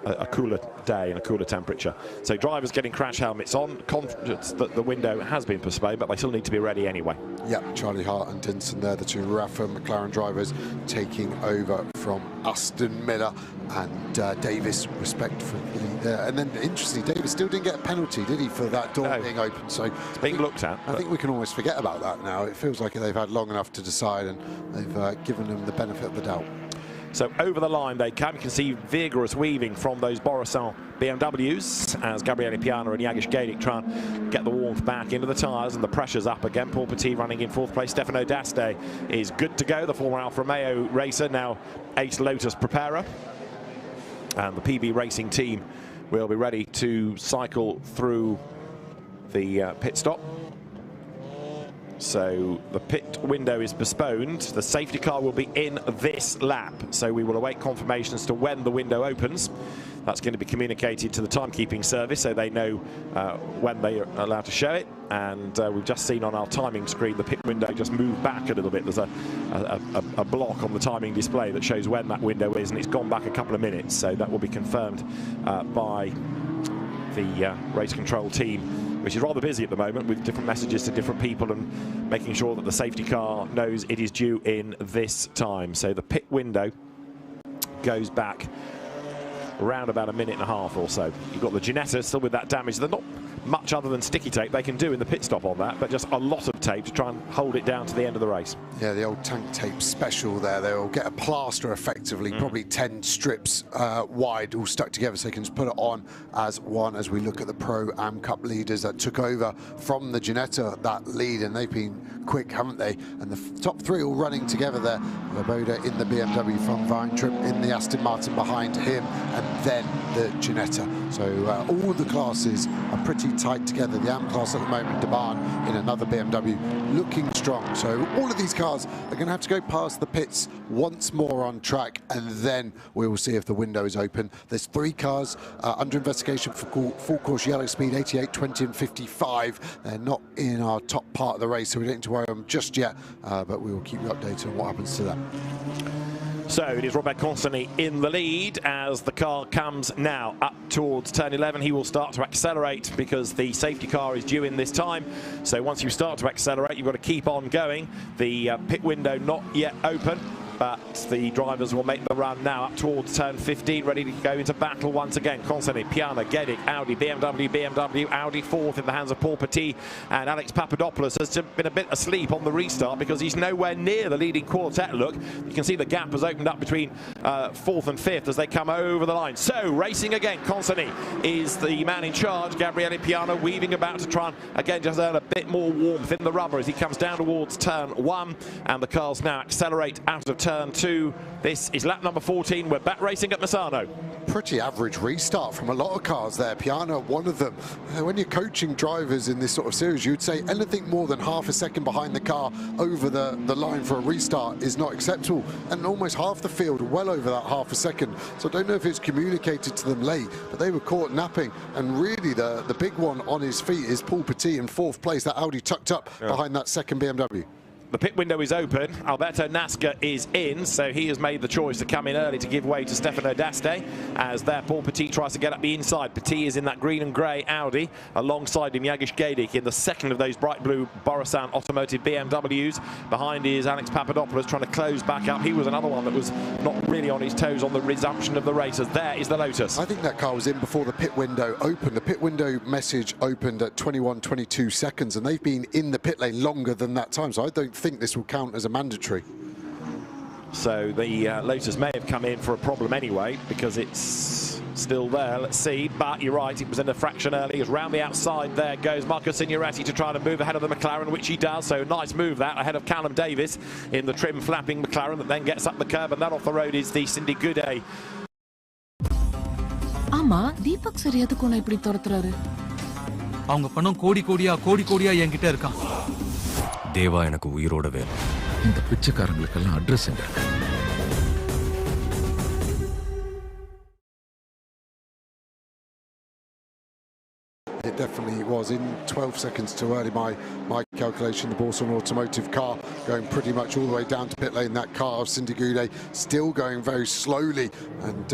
a cooler day and a cooler temperature. So drivers getting crash helmets on, confidence that the window has been postponed, but they still need to be ready anyway. Yeah, Charlie Hart and Dinson there, the 2 RAFA McLaren drivers taking over from Aston Miller, and Davis respectfully there. And then interestingly, Davis still didn't get a penalty, did he, for that door being open? So it's being looked at. I think we can almost forget about that now. It feels like they've had long enough to decide, and they've given them the benefit of the doubt. So over the line they come. You can see vigorous weaving from those Borisov BMWs as Gabriele Piana and Jagish Gadic try and get the warmth back into the tyres, and the pressure's up again. Paul Petit running in 4th place. Stefano D'Aste is good to go, the former Alfa Romeo racer, now Ace Lotus preparer. And the PB Racing team will be ready to cycle through the pit stop. So the pit window is postponed. The safety car will be in this lap, so we will await confirmation as to when the window opens. That's going to be communicated to the timekeeping service so they know when they are allowed to show it. And we've just seen on our timing screen the pit window just move back a little bit. There's a block on the timing display that shows when that window is, and it's gone back a couple of minutes. So that will be confirmed by the race control team, which is rather busy at the moment with different messages to different people and making sure that the safety car knows it is due in this time. So the pit window goes back around about a minute and a half or so. You've got the Ginetta still with that damage. They're not much other than sticky tape they can do in the pit stop on that, but just a lot of tape to try and hold it down to the end of the race. Yeah, the old tank tape special there. They'll get a plaster effectively, probably 10 strips wide, all stuck together, so they can just put it on as one. As we look at the Pro-Am Cup leaders that took over from the Ginetta, that lead, and they've been quick, haven't they? And the top three all running together there. Laboda in the BMW from Weintrip, in the Aston Martin behind him, and then the Ginetta. So all the classes are pretty tight together. The AM class at the moment, Deban in another BMW, looking strong. So all of these cars are going to have to go past the pits once more on track, and then we will see if the window is open. There's 3 cars under investigation for full course yellow speed, 88, 20 and 55. They're not in our top part of the race, so we don't need to worry them just yet, but we will keep you updated on what happens to them. So it is Robert Constantly in the lead as the car comes now up towards turn 11. He will start to accelerate because the safety car is due in this time. So once you start to accelerate, you've got to keep on going. The pit window not yet open, but the drivers will make the run now up towards turn 15, ready to go into battle once again. Constantly, Piana, Gedic, Audi, BMW, Audi fourth in the hands of Paul Petit, and Alex Papadopoulos has been a bit asleep on the restart because he's nowhere near the leading quartet. Look, you can see the gap has opened up between 4th and 5th as they come over the line. So racing again, Constantly is the man in charge. Gabriele Piana weaving about to try and again just earn a bit more warmth in the rubber as he comes down towards turn 1, and the cars now accelerate out of turn 2. This is lap number 14. We're back racing at Misano. Pretty average restart from a lot of cars there. Piana, one of them. When you're coaching drivers in this sort of series, you'd say anything more than half a second behind the car over the line for a restart is not acceptable. And almost half the field well over that half a second. So I don't know if it's communicated to them late, but they were caught napping. And really the big one on his feet is Paul Petit in 4th place. That Audi tucked up behind that second BMW. The pit window is open. Alberto Nasca is in, so he has made the choice to come in early to give way to Stefano D'Aste, as there Paul Petit tries to get up the inside. Petit is in that green and grey Audi. Alongside him, Jagish Gedic in the second of those bright blue Borusan Automotive BMWs. Behind is Alex Papadopoulos trying to close back up. He was another one that was not really on his toes on the resumption of the race, as there is the Lotus. I think that car was in before the pit window opened. The pit window message opened at 21-22 seconds, and they've been in the pit lane longer than that time, so I don't think this will count as a mandatory. So the Lotus may have come in for a problem anyway, because it's still there. Let's see, but you're right, it was in a fraction early. As round the outside there goes Marco Signoretti to try to move ahead of the McLaren, which he does. So nice move that ahead of Callum Davis in the trim flapping McLaren that then gets up the curb, and that off the road is the Cindy Goudet. ஆமா Deepak sir எதுக்கு உன்னை இப்படி துரத்துறாரு? அவங்க பணம் கோடி கோடியா என்கிட்ட இருக்கான். தேவா எனக்கு உயிரோட வேணும். இந்த பிச்சைக்காரங்களுக்கெல்லாம் அட்ரஸ் எங்க இருக்கு? It definitely was in 12 seconds too early. My calculation, the Borson Automotive car going pretty much all the way down to pit lane. That car of Cindy Goudet still going very slowly. And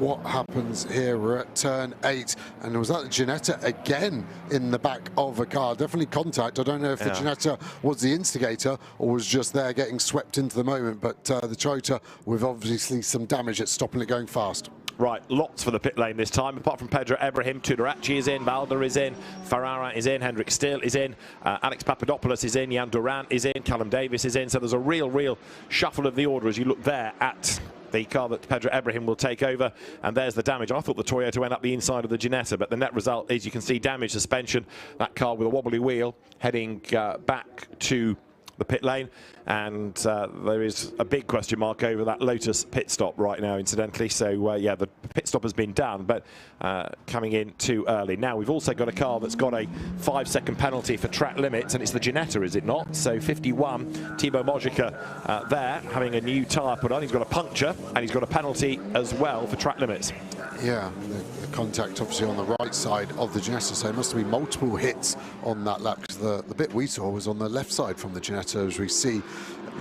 what happens here? We're at turn 8, and was that the Ginetta again in the back of a car? Definitely contact. I don't know if the Ginetta was the instigator or was just there getting swept into the moment, but the Toyota with obviously some damage at stopping it going fast. Right, lots for the pit lane this time. Apart from Pedro Ibrahim, Tudoraci is in, Balder is in, Ferrara is in, Hendrik Steele is in, Alex Papadopoulos is in, Jan Durant is in, Callum Davis is in. So there's a real shuffle of the order as you look there at the car that Pedro Ibrahim will take over. And there's the damage. I thought the Toyota went up the inside of the Ginetta, but the net result is you can see damaged suspension. That car with a wobbly wheel heading back to the pit lane, and there is a big question mark over that Lotus pit stop right now, incidentally. So yeah, the pit stop has been done, but coming in too early. Now we've also got a car that's got a 5-second penalty for track limits, and it's the Ginetta, is it not? So 51, Thibaut Mojica there having a new tyre put on. He's got a puncture and he's got a penalty as well for track limits. Yeah, the contact obviously on the right side of the Ginetta, so there must have been multiple hits on that lap, because the bit we saw was on the left side from the Ginetta, as we see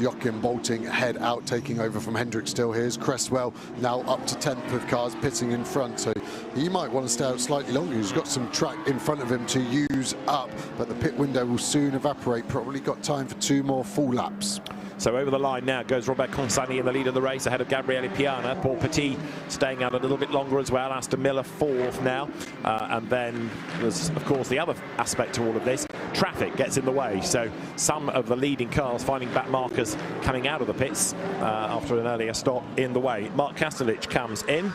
Joachim bolting head out, taking over from Hendrik Steele. Here's Cresswell now up to 10th with cars pitting in front, so he might want to stay out slightly longer. He's got some track in front of him to use up, but the pit window will soon evaporate. Probably got time for 2 more full laps. So over the line now goes Robert Consani in the lead of the race ahead of Gabriele Piana. Paul Petit staying out a little bit longer as well. Aston Miller fourth now. And then there's, of course, the other aspect to all of this. Traffic gets in the way. So some of the leading cars finding back markers coming out of the pits after an earlier stop in the way. Mark Kastelich comes in.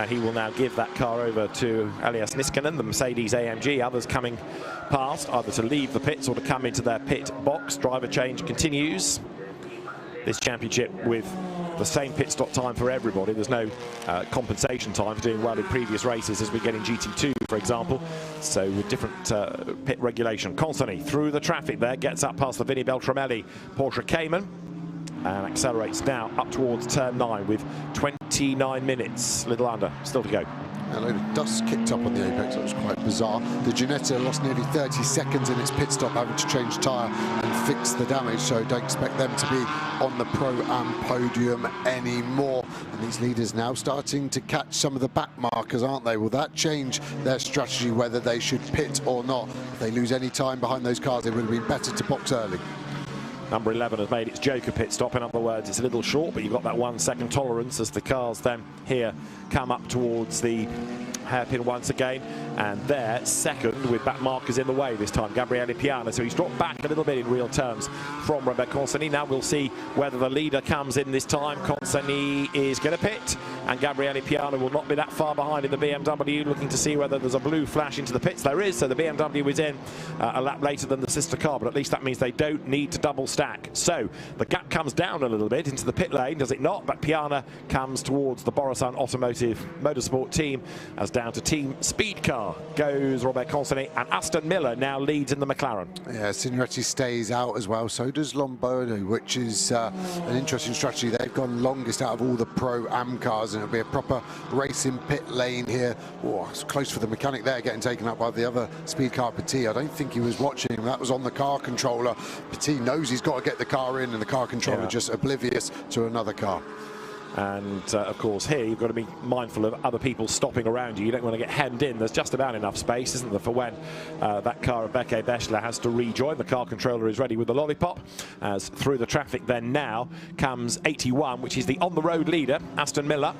He will now give that car over to Elias Niskanen, the Mercedes AMG. Others coming past, either to leave the pits or to come into their pit box. Driver change continues. This championship with the same pit stop time for everybody. There's no compensation time for doing well in previous races as we get in GT2, for example. So with different pit regulation. Consani through the traffic there, gets up past the Vinnie Beltramelli Porsche Cayman. And accelerates now up towards turn 9 with 29 minutes, little under, still to go. A load of dust kicked up on the apex. That was quite bizarre. The Ginetta lost nearly 30 seconds in its pit stop, having to change tyre and fix the damage, so don't expect them to be on the Pro-Am podium anymore. And these leaders now starting to catch some of the back markers, aren't they? Will that change their strategy, whether they should pit or not? If they lose any time behind those cars, it would have been better to box early. Number 11 has made its Joker pit stop. In other words, it's a little short, but you've got that 1 second tolerance as the cars then here come up towards the hairpin once again. And there, second, with back markers in the way this time, Gabriele Piana. So he's dropped back a little bit in real terms from Robert Consani. Now we'll see whether the leader comes in this time. Consani is going to pit, and Gabriele Piana will not be that far behind in the BMW, looking to see whether there's a blue flash into the pits. There is, so the BMW is in a lap later than the sister car, but at least that means they don't need to double stack. So the gap comes down a little bit into the pit lane, does it not? But Piana comes towards the Borusan Automotive Motorsport team, as down to Team Speed Car goes Robert Consani, and Aston Miller now leads in the McLaren. Yeah, Signoretti stays out as well, so does Lombardo, which is an interesting strategy. They've gone longest out of all the Pro-Am cars, and it'll be a proper racing pit lane here. Oh, it's close for the mechanic there, getting taken up by the other speed car, Petit. I don't think he was watching. That was on the car controller. Petit knows he's got to get the car in, and the car controller just oblivious to another car. And of course here you've got to be mindful of other people stopping around you. You don't want to get hemmed in. There's just about enough space, isn't there, for when that car of Beke Bechler has to rejoin. The car controller is ready with the lollipop. As through the traffic then now comes 81, which is the on-the-road leader, Aston Miller,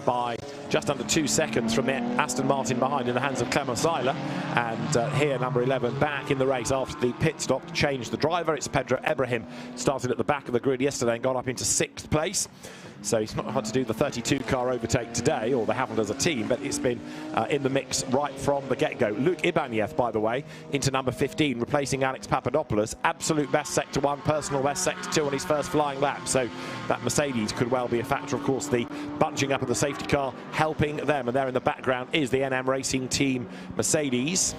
by just under 2 seconds from the Aston Martin behind in the hands of Clement Seiler. And here number 11 back in the race after the pit stop to change the driver. It's Pedro Ibrahim, started at the back of the grid yesterday and got up into 6th place. So he's not had to do the 32 car overtake today, or they haven't as a team, but it's been in the mix right from the get-go. Luke Ibanez, by the way, into number 15, replacing Alex Papadopoulos. Absolute best sector 1, personal best sector 2 on his first flying lap. So that Mercedes could well be a factor. Of course, the bunching up of the safety car helping them, and there in the background is the NM Racing Team Mercedes.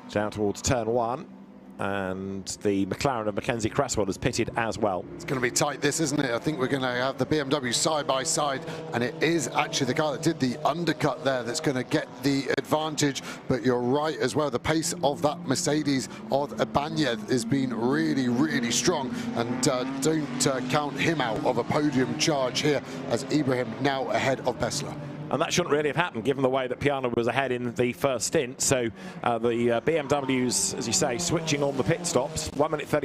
Down towards turn 1. And the McLaren of Mackenzie Cresswell has pitted as well. It's going to be tight, this, isn't it? I think we're going to have the BMW side by side, and it is actually the car that did the undercut there that's going to get the advantage. But you're right as well, the pace of that Mercedes of Ibanez has been really, really strong, and don't count him out of a podium charge here, as Ibrahim now ahead of Bessler. And that shouldn't really have happened, given the way that Piana was ahead in the first stint. So the BMWs, as you say, switching on the pit stops. 1 minute 1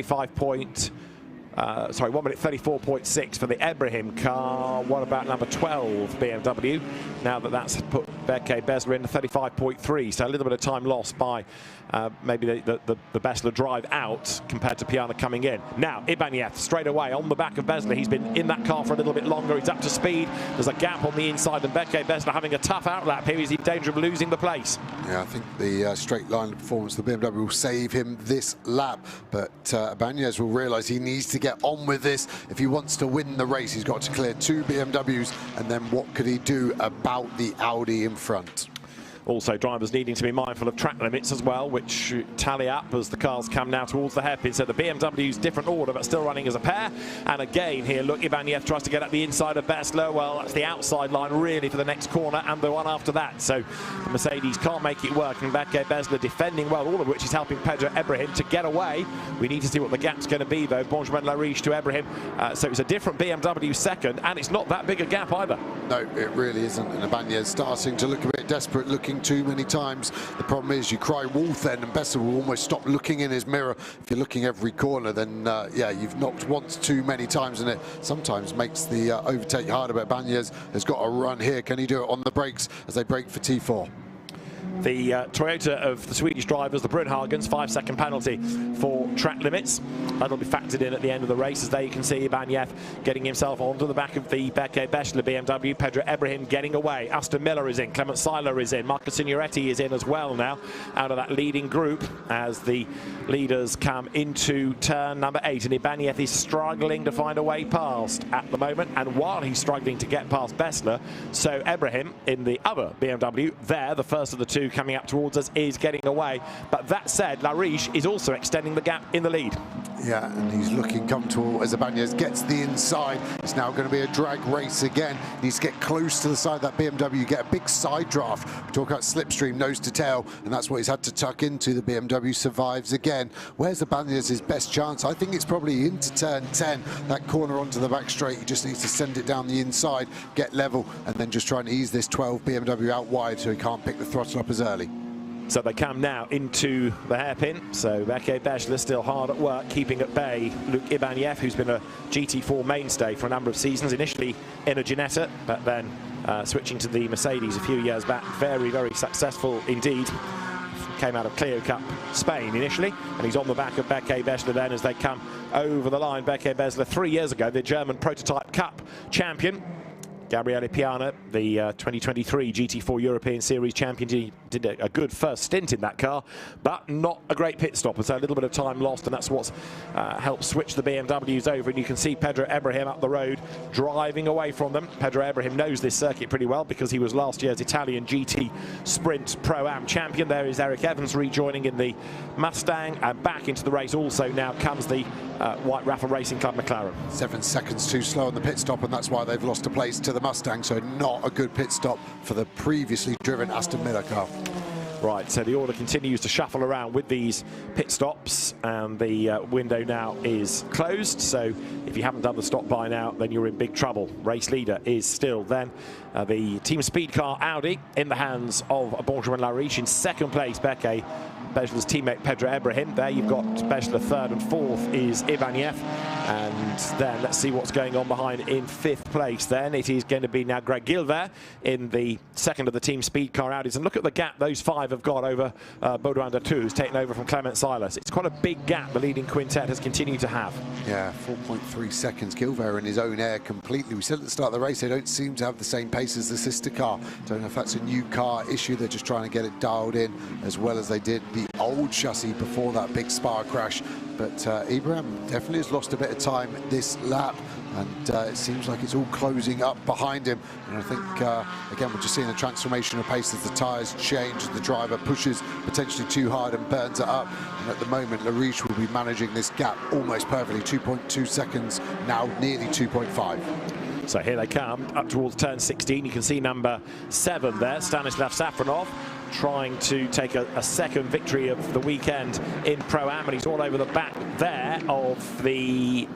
minute 34.6 for the Ibrahim car. What about number 12 BMW? Now that's put Beke Bechler in 35.3, so a little bit of time lost by maybe the Bechler drive out compared to Piana coming in. Now Ibanez straight away on the back of Bechler. He's been in that car for a little bit longer. He's up to speed. There's a gap on the inside, and Beke Bechler having a tough outlap here. He's in danger of losing the place. Yeah, I think the straight line performance of the BMW will save him this lap, but Ibanez will realise he needs to get on with this if he wants to win the race. He's got to clear 2 BMWs, and then what could he do about the Audi in front? Also, drivers needing to be mindful of track limits as well, which tally up as the cars come now towards the hairpin. So the BMW's different order, but still running as a pair. And again here, look, Ibanez tries to get at the inside of Bechler. Well, that's the outside line really for the next corner and the one after that. So the Mercedes can't make it work. And Beke Bechler defending well, all of which is helping Pedro Ibrahim to get away. We need to see what the gap's going to be, though. Benjamin Lariche to Ibrahim. So it's a different BMW second, and it's not that big a gap either. No, it really isn't. And Ibanez starting to look a bit desperate, looking looking too many times. The problem is you cry wolf then, and Bessler will almost stop looking in his mirror. If you're looking every corner, then yeah, you've knocked once too many times, and it sometimes makes the overtake harder. But Ibanez has got a run here. Can he do it on the brakes as they brake for T4? The Toyota of the Swedish drivers, the Brunhagens, 5-second penalty for track limits. That'll be factored in at the end of the race. As there you can see Ibanez getting himself onto the back of the Beke Bechler BMW. Pedro Ebrahim getting away. Aston Miller is in. Clement Seiler is in. Marco Signoretti is in as well now, out of that leading group as the leaders come into turn number 8. And Ibanez is struggling to find a way past at the moment. And while he's struggling to get past Bessler, so Ebrahim in the other BMW, there, the first of the two coming up towards us, is getting away. But that said, Lariche is also extending the gap in the lead. Yeah, and he's looking comfortable as Ibanez gets the inside. It's now going to be a drag race again. He needs to get close to the side of that BMW, get a big side draft. We talk about slipstream, nose to tail, and that's what he's had to tuck into. The BMW survives again. Where's Ibanez's best chance? I think it's probably into turn 10, that corner onto the back straight. He just needs to send it down the inside, get level, and then just try and ease this 12 BMW out wide so he can't pick the throttle up as early. So they come now into the hairpin. So Beke Bechler still hard at work, keeping at bay Luc Ibanez, who's been a GT4 mainstay for a number of seasons, initially in a Ginetta, but then switching to the Mercedes a few years back. Very, very successful indeed. Came out of Clio Cup Spain initially, and he's on the back of Beke Bechler then as they come over the line. Beke Bechler 3 years ago, the German Prototype Cup champion. Gabriele Piana, the 2023 GT4 European Series champion, he did a good first stint in that car, but not a great pit stop. So a little bit of time lost, and that's what's helped switch the BMWs over. And you can see Pedro Ebrahim up the road, driving away from them. Pedro Ebrahim knows this circuit pretty well because he was last year's Italian GT Sprint Pro-Am champion. There is Eric Evans rejoining in the Mustang, and back into the race also now comes the white RAFA Racing Club McLaren. 7 seconds too slow on the pit stop, and that's why they've lost a place to the Mustang, so not a good pit stop for the previously driven Aston Miller car. Right, so the order continues to shuffle around with these pit stops, and the window now is closed. So if you haven't done the stop by now, then you're in big trouble. Race leader is still then the Team Speed Car Audi in the hands of Benjamin Lariche. In second place, Beke Bechler's teammate Pedro Ebrahim. There you've got Bechler third, and fourth is Ibanez. And then let's see what's going on behind in fifth place. Then it is going to be now Greg Gilbert in the second of the Team Speed Car Audis. And look at the gap those five have got over Baudouin Datou, who's taken over from Clement Silas. It's quite a big gap the leading quintet has continued to have. Yeah, 4.3 seconds. Gilbert in his own air completely. We said at the start of the race they don't seem to have the same pace as the sister car. Don't know if that's a new car issue. They're just trying to get it dialed in as well as they did the old chassis before that big Spa crash. But Ibrahim definitely has lost a bit of time this lap, and it seems like it's all closing up behind him. And I think, again, we're just seeing a transformation of pace as the tyres change, the driver pushes potentially too hard and burns it up. And at the moment, Lariche will be managing this gap almost perfectly. 2.2 seconds, now nearly 2.5. So here they come, up towards turn 16. You can see number 7 there, Stanislav Safronov, trying to take a second victory of the weekend in Pro-Am, and he's all over the back there of the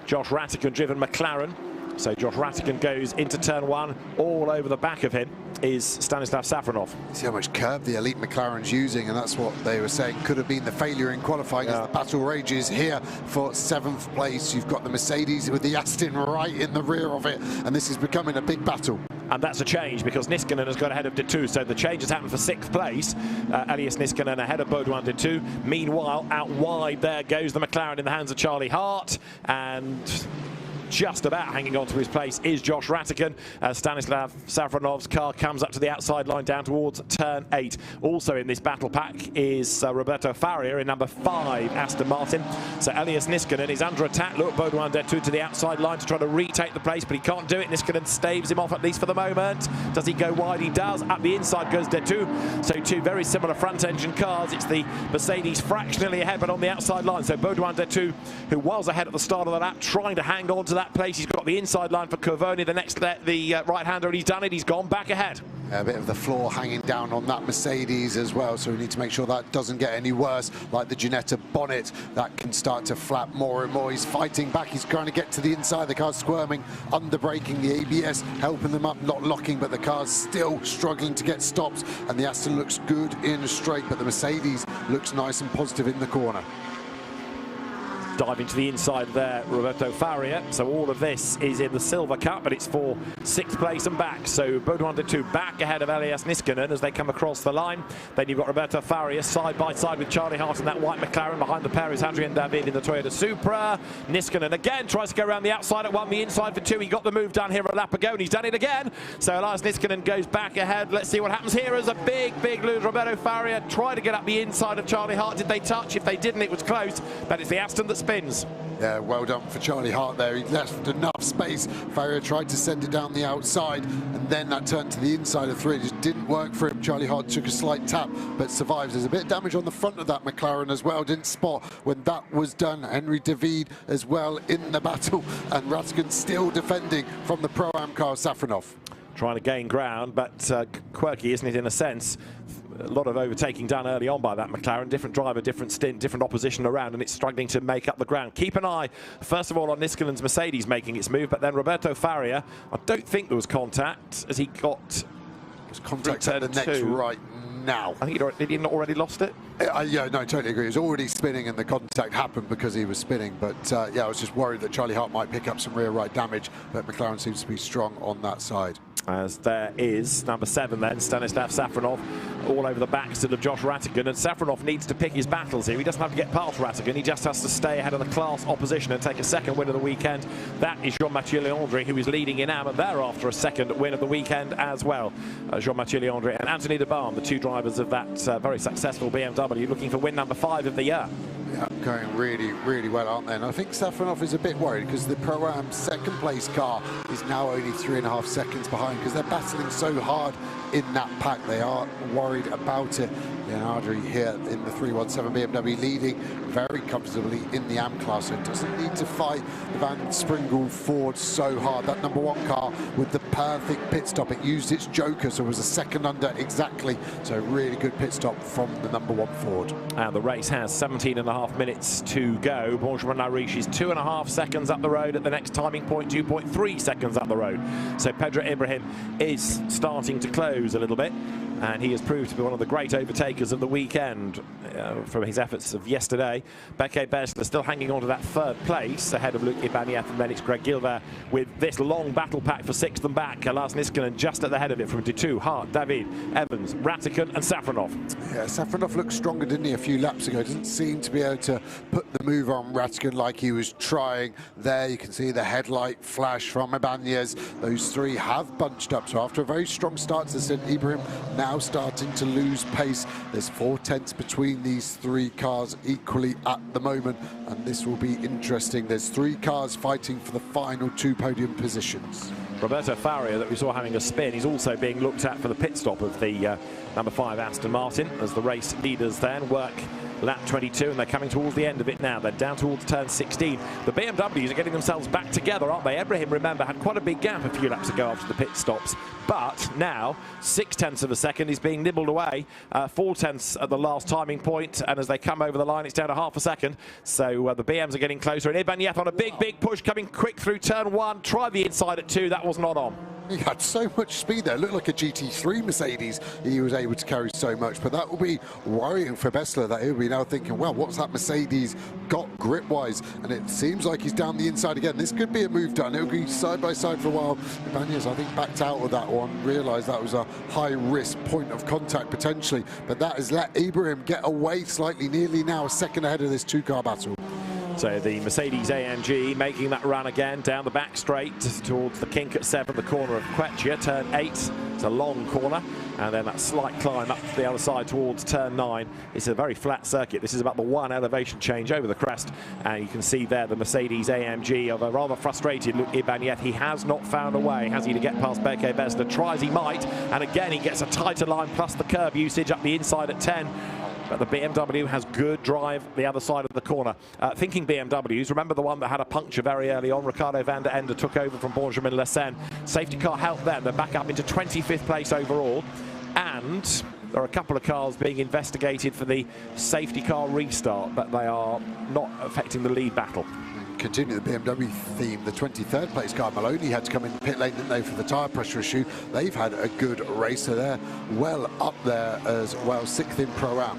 Josh Rattigan-driven McLaren. So Josh Rattigan goes into turn 1. All over the back of him is Stanislav Safronov. See how much curb the elite McLaren's using, and that's what they were saying could have been the failure in qualifying as the battle rages here for 7th place. You've got the Mercedes with the Aston right in the rear of it, and this is becoming a big battle. And that's a change because Niskanen has got ahead of Datou. So the change has happened for 6th place. Elias Niskanen ahead of Baudouin Datou. Meanwhile, out wide there goes the McLaren in the hands of Charlie Hart. And just about hanging on to his place is Josh Rattigan. Stanislav Safronov's car comes up to the outside line down towards turn 8. Also in this battle pack is Roberto Faria in number 5 Aston Martin. So Elias Niskanen is under attack. Look, Baudouin Datou to the outside line to try to retake the place, but he can't do it. Niskanen staves him off, at least for the moment. Does he go wide? He does. Up the inside goes Datou. So two very similar front engine cars. It's the Mercedes fractionally ahead, but on the outside line. So Baudouin Datou, who was ahead at the start of the lap, trying to hang on to that place. He's got the inside line for Covoni, the next right-hander, and he's done it. He's gone back ahead. A bit of the floor hanging down on that Mercedes as well, so we need to make sure that doesn't get any worse. Like the Ginetta bonnet, that can start to flap more and more. He's fighting back, he's trying to get to the inside. The car's squirming, under braking, the ABS helping them up, not locking, but the car's still struggling to get stops. And the Aston looks good in a straight, but the Mercedes looks nice and positive in the corner. Diving to the inside there, Roberto Faria. So all of this is in the Silver Cup, but it's for 6th place and back. So Baudouin 2 back ahead of Elias Niskanen as they come across the line. Then you've got Roberto Faria side by side with Charlie Hart in that white McLaren. Behind the pair is Adrien David in the Toyota Supra. Niskanen again tries to go around the outside at 1, the inside for 2. He got the move done here at lap ago, and he's done it again. So Elias Niskanen goes back ahead. Let's see what happens here as a big lose. Roberto Faria tried to get up the inside of Charlie Hart. Did they touch? If they didn't, it was close. But it's the Aston that spins. Yeah, well done for Charlie Hart there. He left enough space. Faria tried to send it down the outside, and then that turned to the inside of 3. It just didn't work for him. Charlie Hart took a slight tap, but survives. There's a bit of damage on the front of that McLaren as well. Didn't spot when that was done. Henry David as well in the battle, and Rattigan still defending from the Pro-Am car, Safronov. Trying to gain ground, but quirky, isn't it, in a sense? A lot of overtaking done early on by that McLaren. Different driver, different stint, different opposition around, and it's struggling to make up the ground. Keep an eye, first of all, on Niskanen's Mercedes making its move, but then Roberto Faria, I don't think there was contact as he got... There's contact at the next right now. I think he didn't already lost it. Yeah, no, totally agree. He was already spinning and the contact happened because he was spinning. But yeah, I was just worried that Charlie Hart might pick up some rear right damage, but McLaren seems to be strong on that side. As there is number 7 then, Stanislav Safronov, all over the backstop of Josh Rattigan, and Safronov needs to pick his battles here. He doesn't have to get past Rattigan, he just has to stay ahead of the class opposition and take a second win of the weekend. That is Jean-Mathieu Leandri, who is leading in AM, and thereafter a second win of the weekend as well. Jean-Mathieu Leandri and Anthony de Barm, the 2 drivers of that very successful BMW, looking for win number 5 of the year. Yeah, going really well, aren't they? And I think Safronov is a bit worried because the Pro-Am 2nd place car is now only 3.5 seconds behind because they're battling so hard in that pack. They are worried about it. Leonardo here in the 317 BMW leading very comfortably in the AM class, so it doesn't need to fight the Van Springel Ford so hard. That number 1 car with the perfect pit stop, it used its joker, so it was a second under exactly. So really good pit stop from the number 1 Ford. And the race has 17.5 minutes to go. Benjamin Lariche is 2.5 seconds up the road at the next timing point, 2.3 seconds up the road. So Pedro Ibrahim is starting to close a little bit, and he has proved to be one of the great overtakers of the weekend from his efforts of yesterday. Beke Besler still hanging on to that 3rd place ahead of Luc Ibanez, and then it's Greg Gilbert with this long battle pack for 6th and back. Lars Niskanen just at the head of it from Dutu, Hart, David, Evans, Rattigan and Safronov. Yeah, Safronov looked stronger, didn't he, a few laps ago? Doesn't seem to be able to put the move on Rattigan like he was trying there. You can see the headlight flash from Ibanez. Those 3 have bunched up, so after a very strong start to the stint, Ibrahim now starting to lose pace. There's 4/10 between these 3 cars equally at the moment, and this will be interesting. There's 3 cars fighting for the final 2 podium positions. Roberto Faria, that we saw having a spin, he's also being looked at for the pit stop of the number 5 Aston Martin as the race leaders then work lap 22, and they're coming towards the end of it now. They're down towards turn 16. The BMWs are getting themselves back together, aren't they? Ibrahim, remember, had quite a big gap a few laps ago after the pit stops, but now 0.6 of a second is being nibbled away, 0.4 at the last timing point, and as they come over the line, it's down to half a second. So the BMs are getting closer, and Ibanez on a big push, coming quick through turn 1. Try the inside at 2, that was not on. He had so much speed there. It looked like a GT3 Mercedes. He was able to carry so much, but that will be worrying for Besler, that he'll be now thinking, well, what's that Mercedes got grip-wise? And it seems like he's down the inside again. This could be a move done. It'll be side by side for a while. Ibanez, I think, backed out of that one, realised that was a high-risk point of contact potentially, but that has let Ibrahim get away slightly, nearly now a second ahead of this 2-car battle. So the Mercedes AMG making that run again down the back straight towards the kink at 7, the corner of Quechua, turn 8. It's a long corner, and then that slight climb up the other side towards turn 9. It's a very flat circuit. This is about the 1 elevation change over the crest, and you can see there the Mercedes AMG of a rather frustrated Luc Ibanez. He has not found a way, has he, to get past Beke Besler. Tries he might, and again he gets a tighter line plus the curb usage up the inside at 10. but the BMW has good drive the other side of the corner. Thinking BMWs, remember the one that had a puncture very early on? Ricardo van der Ende took over from Benjamin Lessen. Safety car helped them. They're back up into 25th place overall. And there are a couple of cars being investigated for the safety car restart, but they are not affecting the lead battle. Continue the BMW theme, the 23rd place car, Maloney, had to come in the pit lane, didn't they, for the tyre pressure issue. They've had a good race, so they're well up there as well, 6th in Pro-Am.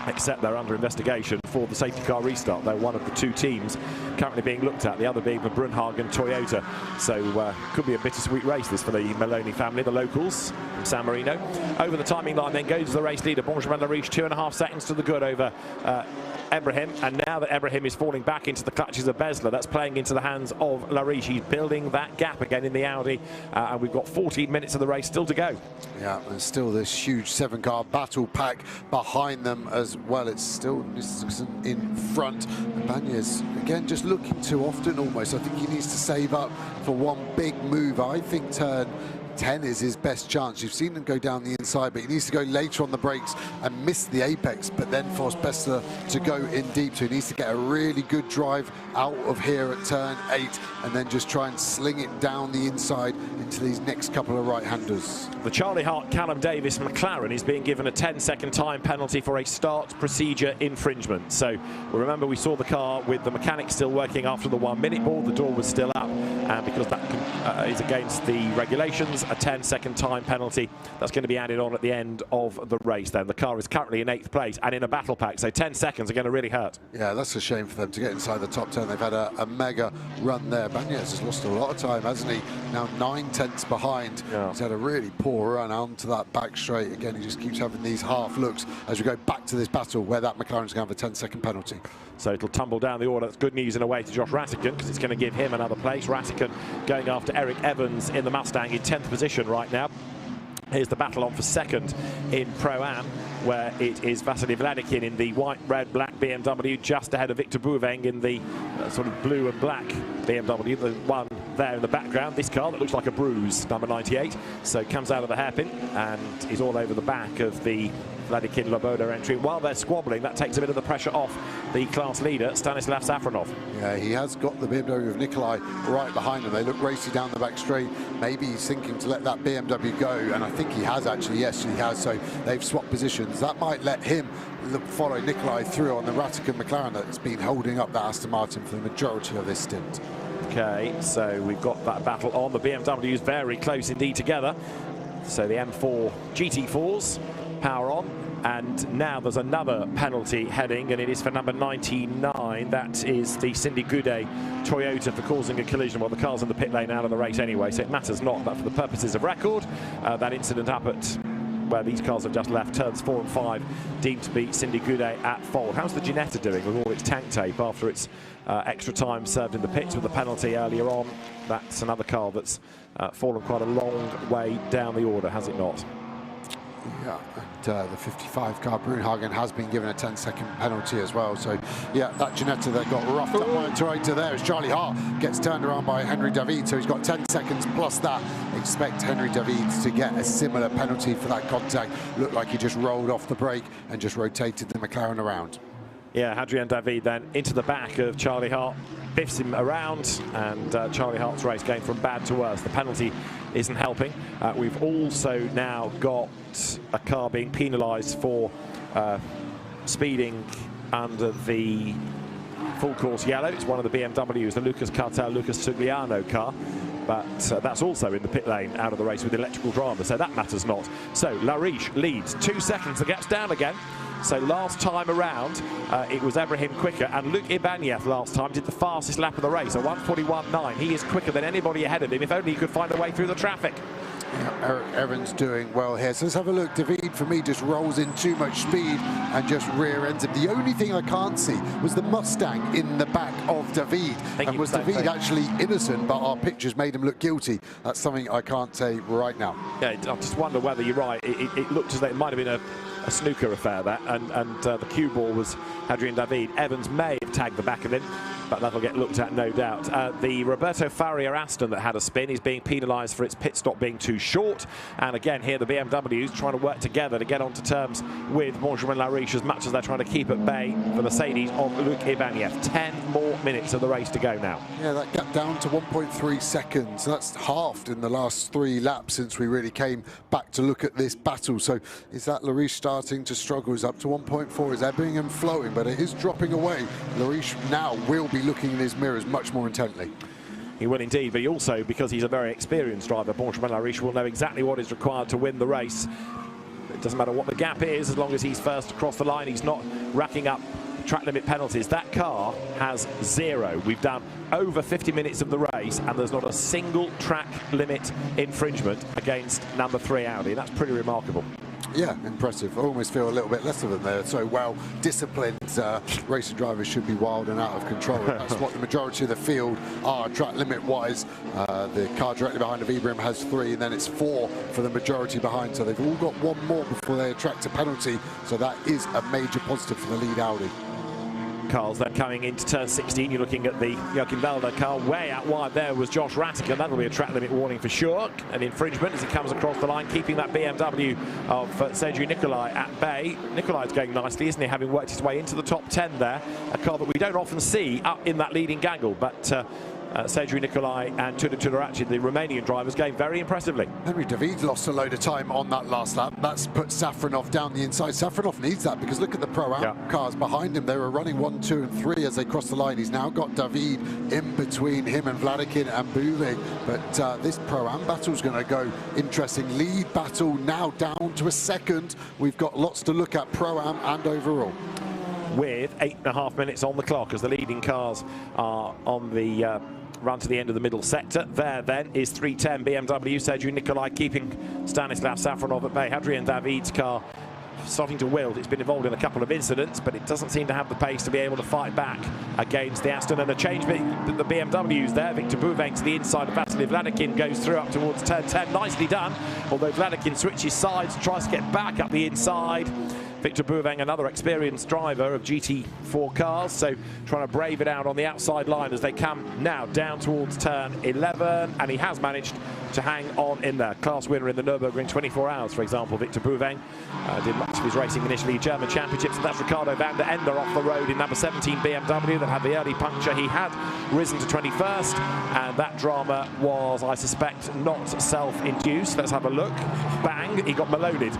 Except they're under investigation for the safety car restart. They're one of the two teams currently being looked at, the other being the Brunhagen Toyota. So could be a bittersweet race this for the Maloney family, the locals from San Marino. Over the timing line then goes the race leader, Benjamin Lariche, 2.5 seconds to the good over Ebrahim, and now that Ebrahim is falling back into the clutches of Besler, that's playing into the hands of Lariche. He's building that gap again in the Audi, and we've got 14 minutes of the race still to go. Yeah, there's still this huge 7-car battle pack behind them as well. It's still Nissan in front. And Bagna's, again, just looking too often almost. I think he needs to save up for one big move. I think turn 10 is his best chance. You've seen him go down the inside, but he needs to go later on the brakes and miss the apex, but then force Besler to go in deep. So he needs to get a really good drive out of here at turn 8 and then just try and sling it down the inside into these next couple of right-handers. The Charlie Hart Callum Davis McLaren is being given a 10-second time penalty for a start procedure infringement. So remember, we saw the car with the mechanic still working after the 1-minute ball. The door was still up, and because that is against the regulations, a 10-second time penalty that's going to be added on at the end of the race. Then the car is currently in 8th place and in a battle pack, so 10 seconds are going to really hurt. Yeah, that's a shame for them to get inside the top 10. They've had a mega run there. Bagna's has lost a lot of time, hasn't he? Now 9/10 behind. Yeah. He's had a really poor run onto that back straight. Again, he just keeps having these half looks as we go back to this battle where that McLaren's going to have a 10-second penalty. So it'll tumble down the order. That's good news in a way to Josh Rattigan, because it's going to give him another place. Rattigan going after Eric Evans in the Mustang in 10th position right now. Here's the battle on for 2nd in Pro-Am, where it is Vasily Vladikin in the white, red, black BMW, just ahead of Victor Bouveng in the sort of blue and black BMW, the one there in the background. This car that looks like a bruise, number 98, so comes out of the hairpin and is all over the back of the Vladikin Loboda entry. While they're squabbling, that takes a bit of the pressure off the class leader, Stanislav Safronov. Yeah, he has got the BMW of Nikolai right behind him. They look racy down the back straight. Maybe he's thinking to let that BMW go, and I think he has actually. Yes, he has. So they've swapped positions. That might let him follow Nikolai through on the Rattigan McLaren that's been holding up that Aston Martin for the majority of this stint. Okay, so we've got that battle on. The BMWs very close indeed together. So the M4 GT4s power on, and now there's another penalty heading, and it is for number 99. That is the Cindy Goudet Toyota for causing a collision. Well, the car's in the pit lane out of the race anyway, so it matters not, but for the purposes of record, that incident up at where these cars have just left, turns 4 and 5, deemed to be Cindy Goudet at fault. How's the Ginetta doing with all its tank tape after its extra time served in the pits with the penalty earlier on? That's another car that's fallen quite a long way down the order, has it not? Yeah, and the 55 car Brunhagen has been given a 10-second penalty as well. So yeah, that Ginetta that got roughed up by a Toyota there as Charlie Hart gets turned around by Henry David. So he's got 10 seconds plus that. Expect Henry David to get a similar penalty for that contact. Looked like he just rolled off the brake and just rotated the McLaren around. Yeah, Adrian David then into the back of Charlie Hart, biffs him around, and Charlie Hart's race going from bad to worse. The penalty isn't helping. We've also now got a car being penalised for speeding under the full course yellow. It's one of the BMWs, the Lucas Cartel, Lucas Sugliano car. But that's also in the pit lane out of the race with electrical drama, so that matters not. So Lariche leads 2 seconds, the gap's down again. So last time around, it was Ebrahim quicker, and Luke Ibanez last time did the fastest lap of the race, a 1:41.9. He is quicker than anybody ahead of him, if only he could find a way through the traffic. Yeah, Eric Evans doing well here. So let's have a look. David, for me, just rolls in too much speed and just rear ends him. The only thing I can't see was the Mustang in the back of David. And was David actually innocent, but our pictures made him look guilty? That's something I can't say right now. Yeah, I just wonder whether you're right. It looked as though it might have been a snooker affair, that, and the cue ball was Adrian David. Evans may have tagged the back of him. but that'll get looked at, no doubt. The Roberto Faria Aston that had a spin is being penalised for its pit stop being too short. And again, here the BMWs trying to work together to get onto terms with Benjamin Lariche as much as they're trying to keep at bay the Mercedes of Luc Ibanez. 10 more minutes of the race to go now. Yeah, that gap down to 1.3 seconds. That's halved in the last 3 laps since we really came back to look at this battle. So is that Lariche starting to struggle? Is up to 1.4. Is Ebingham flowing? But it is dropping away. Lariche now will be looking in his mirrors much more intently. He will indeed, but he also, because he's a very experienced driver, Benjamin Lariche will know exactly what is required to win the race. It doesn't matter what the gap is, as long as he's first across the line, he's not racking up track limit penalties. That car has 0. We've done over 50 minutes of the race and there's not a single track limit infringement against number 3 Audi. That's pretty remarkable. Yeah, impressive. I almost feel a little bit less of them there. So well disciplined racing drivers should be wild and out of control. That's what the majority of the field are track limit wise. The car directly behind of Ibrahim has 3 and then it's 4 for the majority behind. So they've all got 1 more before they attract a penalty. So that is a major positive for the lead Audi. Cars then coming into turn 16. You're looking at the Joachim Walder car. Way out wide there was Josh Rattigan. That'll be a track limit warning for sure. An infringement as he comes across the line, keeping that BMW of Sergio Nicolai at bay. Nicolai's going nicely, isn't he? Having worked his way into the top 10 there. A car that we don't often see up in that leading gaggle, but Sergio Nicolai and Tudor Tudoraci, the Romanian drivers, going very impressively. Henry David lost a load of time on that last lap. That's put Safronov down the inside. Safronov needs that because look at the Pro-Am cars behind him. They were running 1, 2 and 3 as they crossed the line. He's now got David in between him and Vladikin and Buvig. But this Pro-Am battle is going to go interesting. Lead battle now down to a second. We've got lots to look at Pro-Am and overall. With 8.5 minutes on the clock as the leading cars are on the run to the end of the middle sector. There then is 310 BMW, Sergio Nicolai keeping Stanislav Safronov at bay. Hadrian David's car starting to wilt. It's been involved in a couple of incidents, but it doesn't seem to have the pace to be able to fight back against the Aston. And a change the BMWs there. Victor Bouvin to the inside of Vasily Vladikin goes through up towards turn 10. Nicely done, although Vladikin switches sides, tries to get back up the inside. Victor Bouvin, another experienced driver of GT4 cars, so trying to brave it out on the outside line as they come now down towards turn 11, and he has managed to hang on in there. Class winner in the Nürburgring 24 hours, for example, Victor Bouvin. Did much of his racing initially German championships, and that's Ricardo van der Ende off the road in number 17 BMW that had the early puncture. He had risen to 21st, and that drama was, I suspect, not self-induced. Let's have a look. Bang, he got maloned.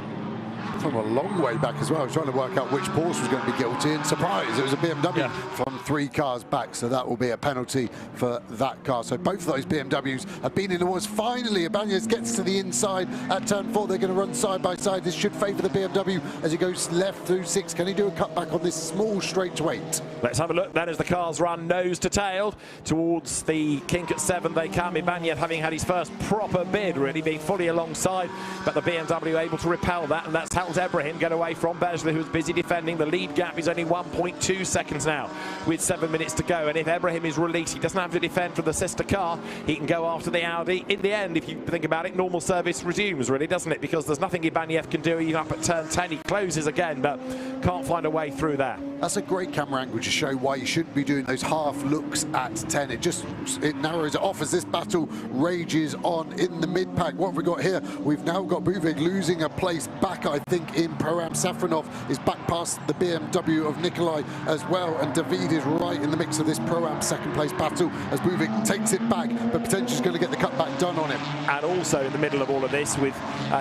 From a long way back as well. I was trying to work out which Porsche was going to be guilty, and surprise, it was a BMW from 3 cars back, so that will be a penalty for that car. So both of those BMWs have been in the wars. Finally, Ibanez gets to the inside at turn 4. They're going to run side by side. This should favour the BMW as he goes left through 6. Can he do a cutback on this small straight-to-8? Let's have a look then as the cars run nose to tail towards the kink at 7. They come. Ibanez having had his first proper bid, really being fully alongside, but the BMW able to repel that, and that's how Ebrahim get away from Berger, who's busy defending. The lead gap is only 1.2 seconds now with 7 minutes to go, and if Ebrahim is released, he doesn't have to defend from the sister car. He can go after the Audi. In the end, if you think about it, normal service resumes, really, doesn't it? Because there's nothing Ibanez can do. He's up at turn 10. He closes again, but can't find a way through there. That's a great camera angle to show why you shouldn't be doing those half looks at 10. It narrows it off as this battle rages on in the mid-pack. What have we got here? We've now got Buvig losing a place back, I think, in Pro-Am. Safronov is back past the BMW of Nicolai as well, and David is right in the mix of this Pro-Am second place battle as Buvig takes it back, but potentially is going to get the cutback done on him. And also in the middle of all of this, with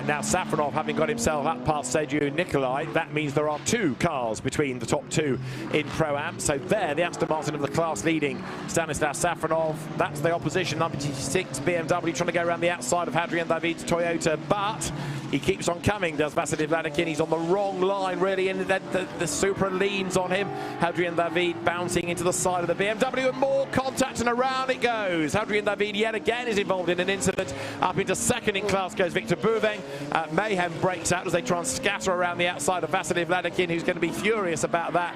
now Safronov having got himself up past Sergio Nicolai, that means there are 2 cars between the top 2 in Pro-Am. So there, the Aston Martin of the class leading Stanislav Safronov. That's the opposition, number 6 BMW, trying to go around the outside of Hadrian David's Toyota, but he keeps on coming, does Vasily Vladikin. He's on the wrong line, really, and then the Supra leans on him. Hadrian David bouncing into the side of the BMW, and more contact, and around it goes. Hadrian David yet again is involved in an incident. Up into second in class goes Victor Bouvin. Mayhem breaks out as they try and scatter around the outside of Vasily Vladikin, who's going to be furious about that.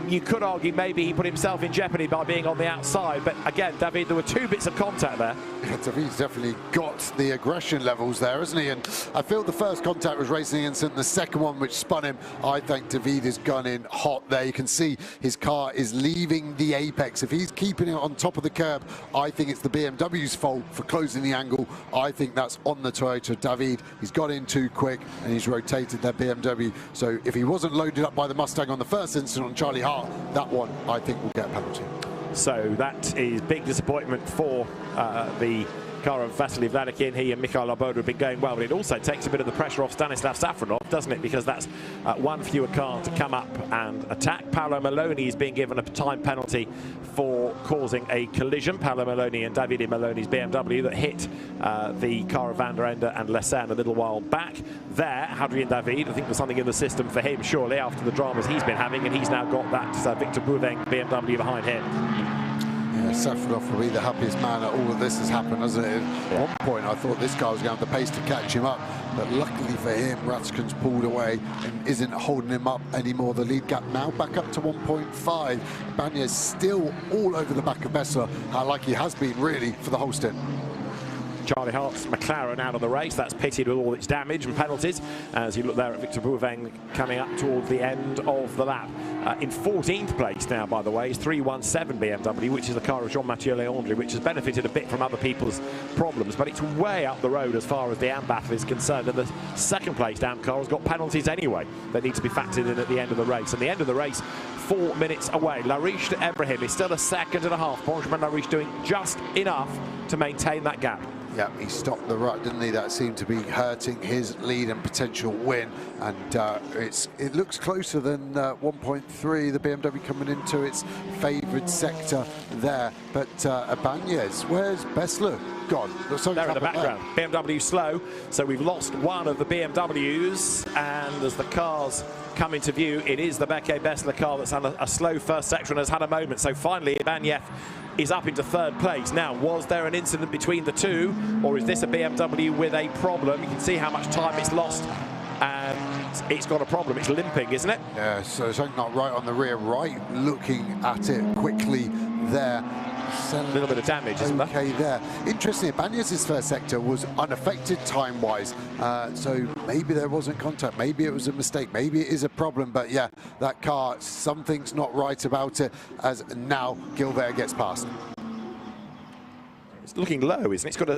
you could argue maybe he put himself in jeopardy by being on the outside, but again, David, there were 2 bits of contact there. Yeah, David's definitely got the aggression levels there, hasn't he? And I feel the first contact was Racing Instant, the second one which spun him, I think David has gone in hot there. You can see his car is leaving the apex. If he's keeping it on top of the curb, I think it's the BMW's fault for closing the angle. I think that's on the Toyota. David, he's got in too quick and he's rotated their BMW. So if he wasn't loaded up by the Mustang on the first incident on Charlie Hart, that one I think will get a penalty. So that is big disappointment for the car of Vasily Vladikin. He and Mikhail Loboda have been going well, but it also takes a bit of the pressure off Stanislav Safronov, doesn't it? Because that's one fewer car to come up and attack. Paolo Maloney is being given a time penalty for causing a collision. Paolo Maloney and Davide Maloney's BMW that hit the car of Van der Ende and Lessan a little while back. There, Hadrian David, I think there's something in the system for him, surely, after the dramas he's been having, and he's now got that Victor Bouveng BMW behind him. Yeah, Safronov will be the happiest man that all of this has happened, hasn't it? At one point, I thought this guy was going to have the pace to catch him up, but luckily for him, Ratskin's pulled away and isn't holding him up anymore. The lead gap now back up to 1.5. Banya's still all over the back of Bessler, like he has been really for the whole stint. Charlie Hart's McLaren out of the race. That's pitted with all its damage and penalties. As you look there at Victor Bouveng coming up towards the end of the lap. In 14th place now, by the way, is 317 BMW, which is the car of Jean-Mathieu Leandri, which has benefited a bit from other people's problems, but it's way up the road as far as the AM battle is concerned. And the second place AM car has got penalties anyway that need to be factored in at the end of the race. And the end of the race, 4 minutes away. Lariche to Ibrahim is still a second and a half. Benjamin Lariche doing just enough to maintain that gap. Yeah, he stopped the rut, didn't he? That seemed to be hurting his lead and potential win. And it looks closer than 1.3, the BMW coming into its favoured sector there. But Ibanez, where's Bessler gone? There in the background. BMW slow, so we've lost one of the BMWs, and as the cars come into view, it is the Beke Bessler car that's had a slow first section and has had a moment. So finally, Ibanez is up into third place. Now, was there an incident between the two, or is this a BMW with a problem? You can see how much time it's lost, and it's got a problem. It's limping, isn't it? Yeah, so something not right on the rear right, looking at it quickly there. A little bit of damage, isn't there? Okay, there. Interesting, Ibanez's first sector was unaffected time-wise, so maybe there wasn't contact, maybe it was a mistake, maybe it is a problem, but yeah, that car, something's not right about it, as now Gilbert gets past. It's looking low, isn't it? It's got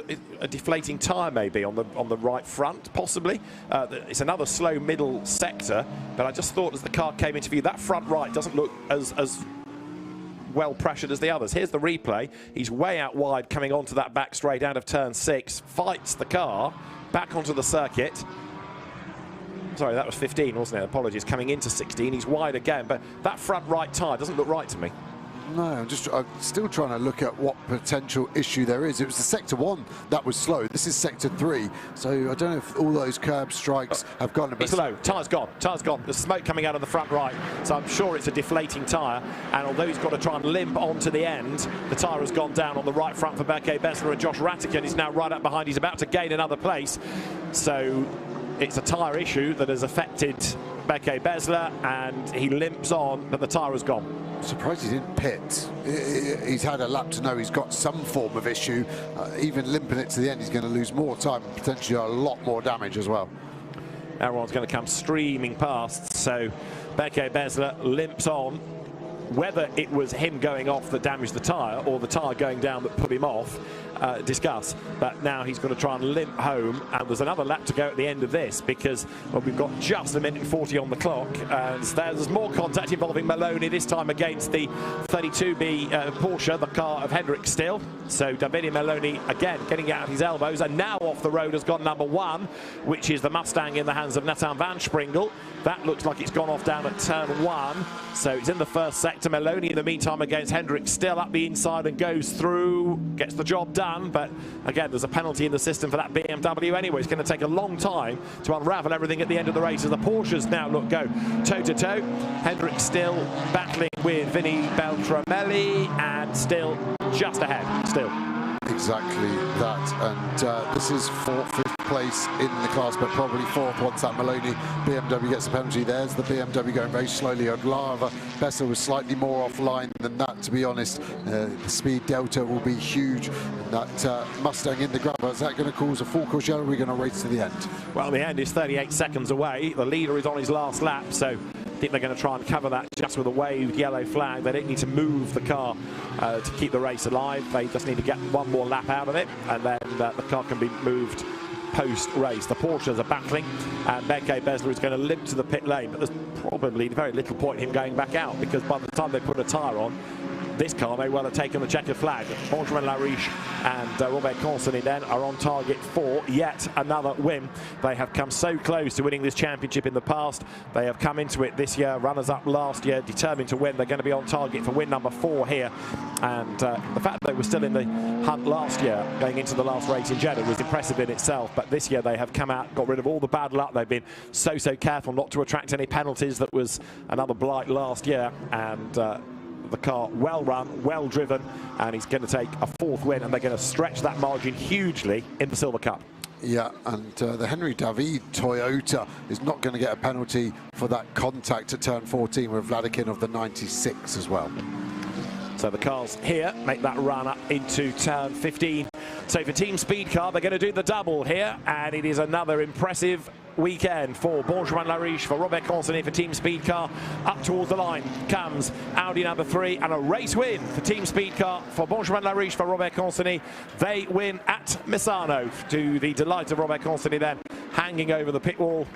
a deflating tyre maybe on the right front, possibly. It's another slow middle sector, but I just thought as the car came into view, that front right doesn't look as well pressured as the others. Here's the replay. He's way out wide coming onto that back straight out of turn 6, fights the car back onto the circuit. Sorry, that was 15, wasn't it? Apologies. Coming into 16, he's wide again, but that front right tyre doesn't look right to me. No, I'm still trying to look at what potential issue there is. It was the sector 1 that was slow. This is sector 3, so I don't know if all those curb strikes have gone a bit. It's low. Tyre's gone. Tyre's gone. There's smoke coming out of the front right, so I'm sure it's a deflating tyre. And although he's got to try and limp onto the end, the tyre has gone down on the right front for Beke Bessler, and Josh Ratigan is now right up behind. He's about to gain another place, so it's a tyre issue that has affected Beke Bessler, and he limps on, but the tyre has gone. I'm surprised he didn't pit. He's had a lap to know he's got some form of issue. Even limping it to the end, he's going to lose more time, potentially a lot more damage as well. Everyone's going to come streaming past, so Beke Bessler limps on. Whether it was him going off that damaged the tyre or the tyre going down that put him off, discuss. But now he's going to try and limp home, and there's another lap to go at the end of this because, well, we've got just a minute and 40 on the clock, and there's more contact involving Maloney, this time against the 32B Porsche, the car of Hendrik Still. So Davide Maloney again getting out his elbows, and now off the road has gone number 1, which is the Mustang in the hands of Nathan van Springel. That looks like it's gone off down at turn 1, so it's in the first sector. Maloney in the meantime against Hendrik Still up the inside and goes through, gets the job done, but again there's a penalty in the system for that BMW anyway. It's going to take a long time to unravel everything at the end of the race as the Porsches now go toe-to-toe. Hendrik Still battling with Vinny Beltramelli, and Still just ahead. Still. Exactly that, and this is for 5th place in the class, but probably 4th once that Maloney BMW gets a penalty. There's the BMW going very slowly on lava. Bessa was slightly more offline than that, to be honest. The speed delta will be huge. And that Mustang in the grubber, is that going to cause a full course yellow? Or are we going to race to the end? Well, the end is 38 seconds away. The leader is on his last lap, so I think they're going to try and cover that just with a waved yellow flag. They don't need to move the car to keep the race alive. They just need to get one more lap out of it, and then the car can be moved post-race. The Porsches are battling, and Beke Besler is going to limp to the pit lane, but there's probably very little point in him going back out, because by the time they put a tyre on, this car may well have taken the checkered flag. Benjamin Lariche and Robert Consonny then are on target for yet another win. They have come so close to winning this championship in the past. They have come into it this year, runners-up last year, determined to win. They're going to be on target for win number 4 here. And the fact that they were still in the hunt last year, going into the last race in Jeddah, was impressive in itself. But this year they have come out, got rid of all the bad luck. They've been so careful not to attract any penalties. That was another blight last year. And the car well run, well driven, and he's going to take a 4th win, and they're going to stretch that margin hugely in the Silver Cup. Yeah, and the Henry David Toyota is not going to get a penalty for that contact at turn 14 with Vladikin of the 96 as well. So the cars here make that run up into turn 15. So for Team Speed Car, they're going to do the double here, and it is another impressive weekend for Benjamin Lariche, for Robert Consonny for Team Speed Car. Up towards the line comes Audi number 3, and a race win for Team Speed Car for Benjamin Lariche, for Robert Consonny. They win at Misano, to the delight of Robert Consonny then, hanging over the pit wall.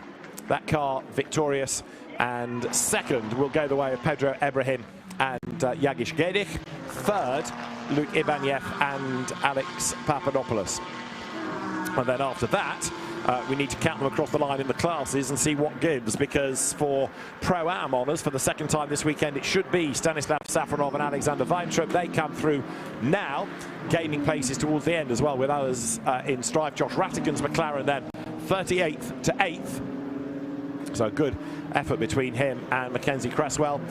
That car victorious, and second will go the way of Pedro Ibrahim and Yagish Gedich. Third, Luke Ibanez and Alex Papadopoulos. And then after that, we need to count them across the line in the classes and see what gives, because for Pro-Am honours for the second time this weekend, it should be Stanislav Safronov and Alexander Weintraub. They come through now, gaining places towards the end as well, with others in strife. Josh Rattigan's McLaren then 38th to 8th. So a good effort between him and Mackenzie Cresswell.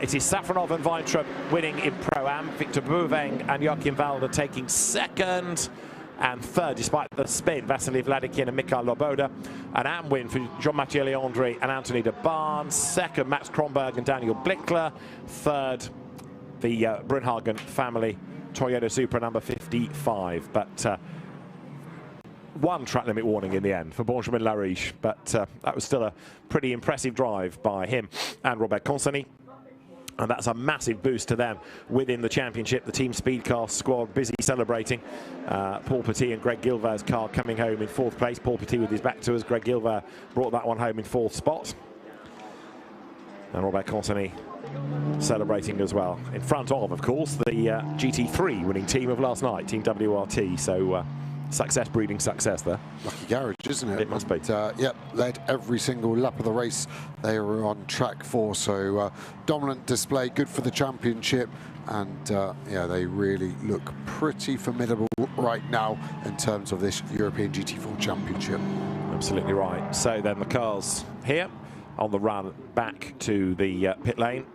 It is Safronov and Weintraub winning in Pro-Am. Victor Bouveng and Joachim Walder taking second and third, despite the spin. Vasily Vladikin and Mikhail Loboda. An Am win for Jean-Mathieu Leandri and Anthony de Barn. Second, Max Kronberg and Daniel Blickler. Third, the Brunhagen family, Toyota Supra number 55. But one track limit warning in the end for Benjamin Lariche, but that was still a pretty impressive drive by him and Robert Consonny. And that's a massive boost to them within the championship. The Team Speed Car squad busy celebrating. Paul Petit and Greg Gilvert's car coming home in 4th place. Paul Petit with his back to us. Greg Gilvert brought that one home in 4th spot. And Robert Consonny celebrating as well. In front of course, the GT3 winning team of last night, Team WRT. So success breeding success there. Lucky garage, isn't it? It must be. Yep, led every single lap of the race they were on track for. So dominant display, good for the championship. And yeah, they really look pretty formidable right now in terms of this European GT4 Championship. Absolutely right. So then the cars here on the run back to the pit lane.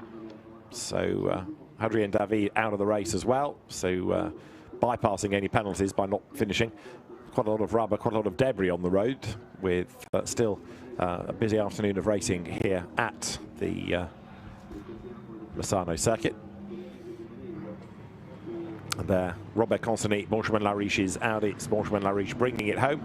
So Adrien David out of the race as well. So bypassing any penalties by not finishing. Quite a lot of rubber, quite a lot of debris on the road, with still a busy afternoon of racing here at the Misano circuit. And there, Robert Consonny, Benjamin Lariche's Audi. It's Benjamin Lariche bringing it home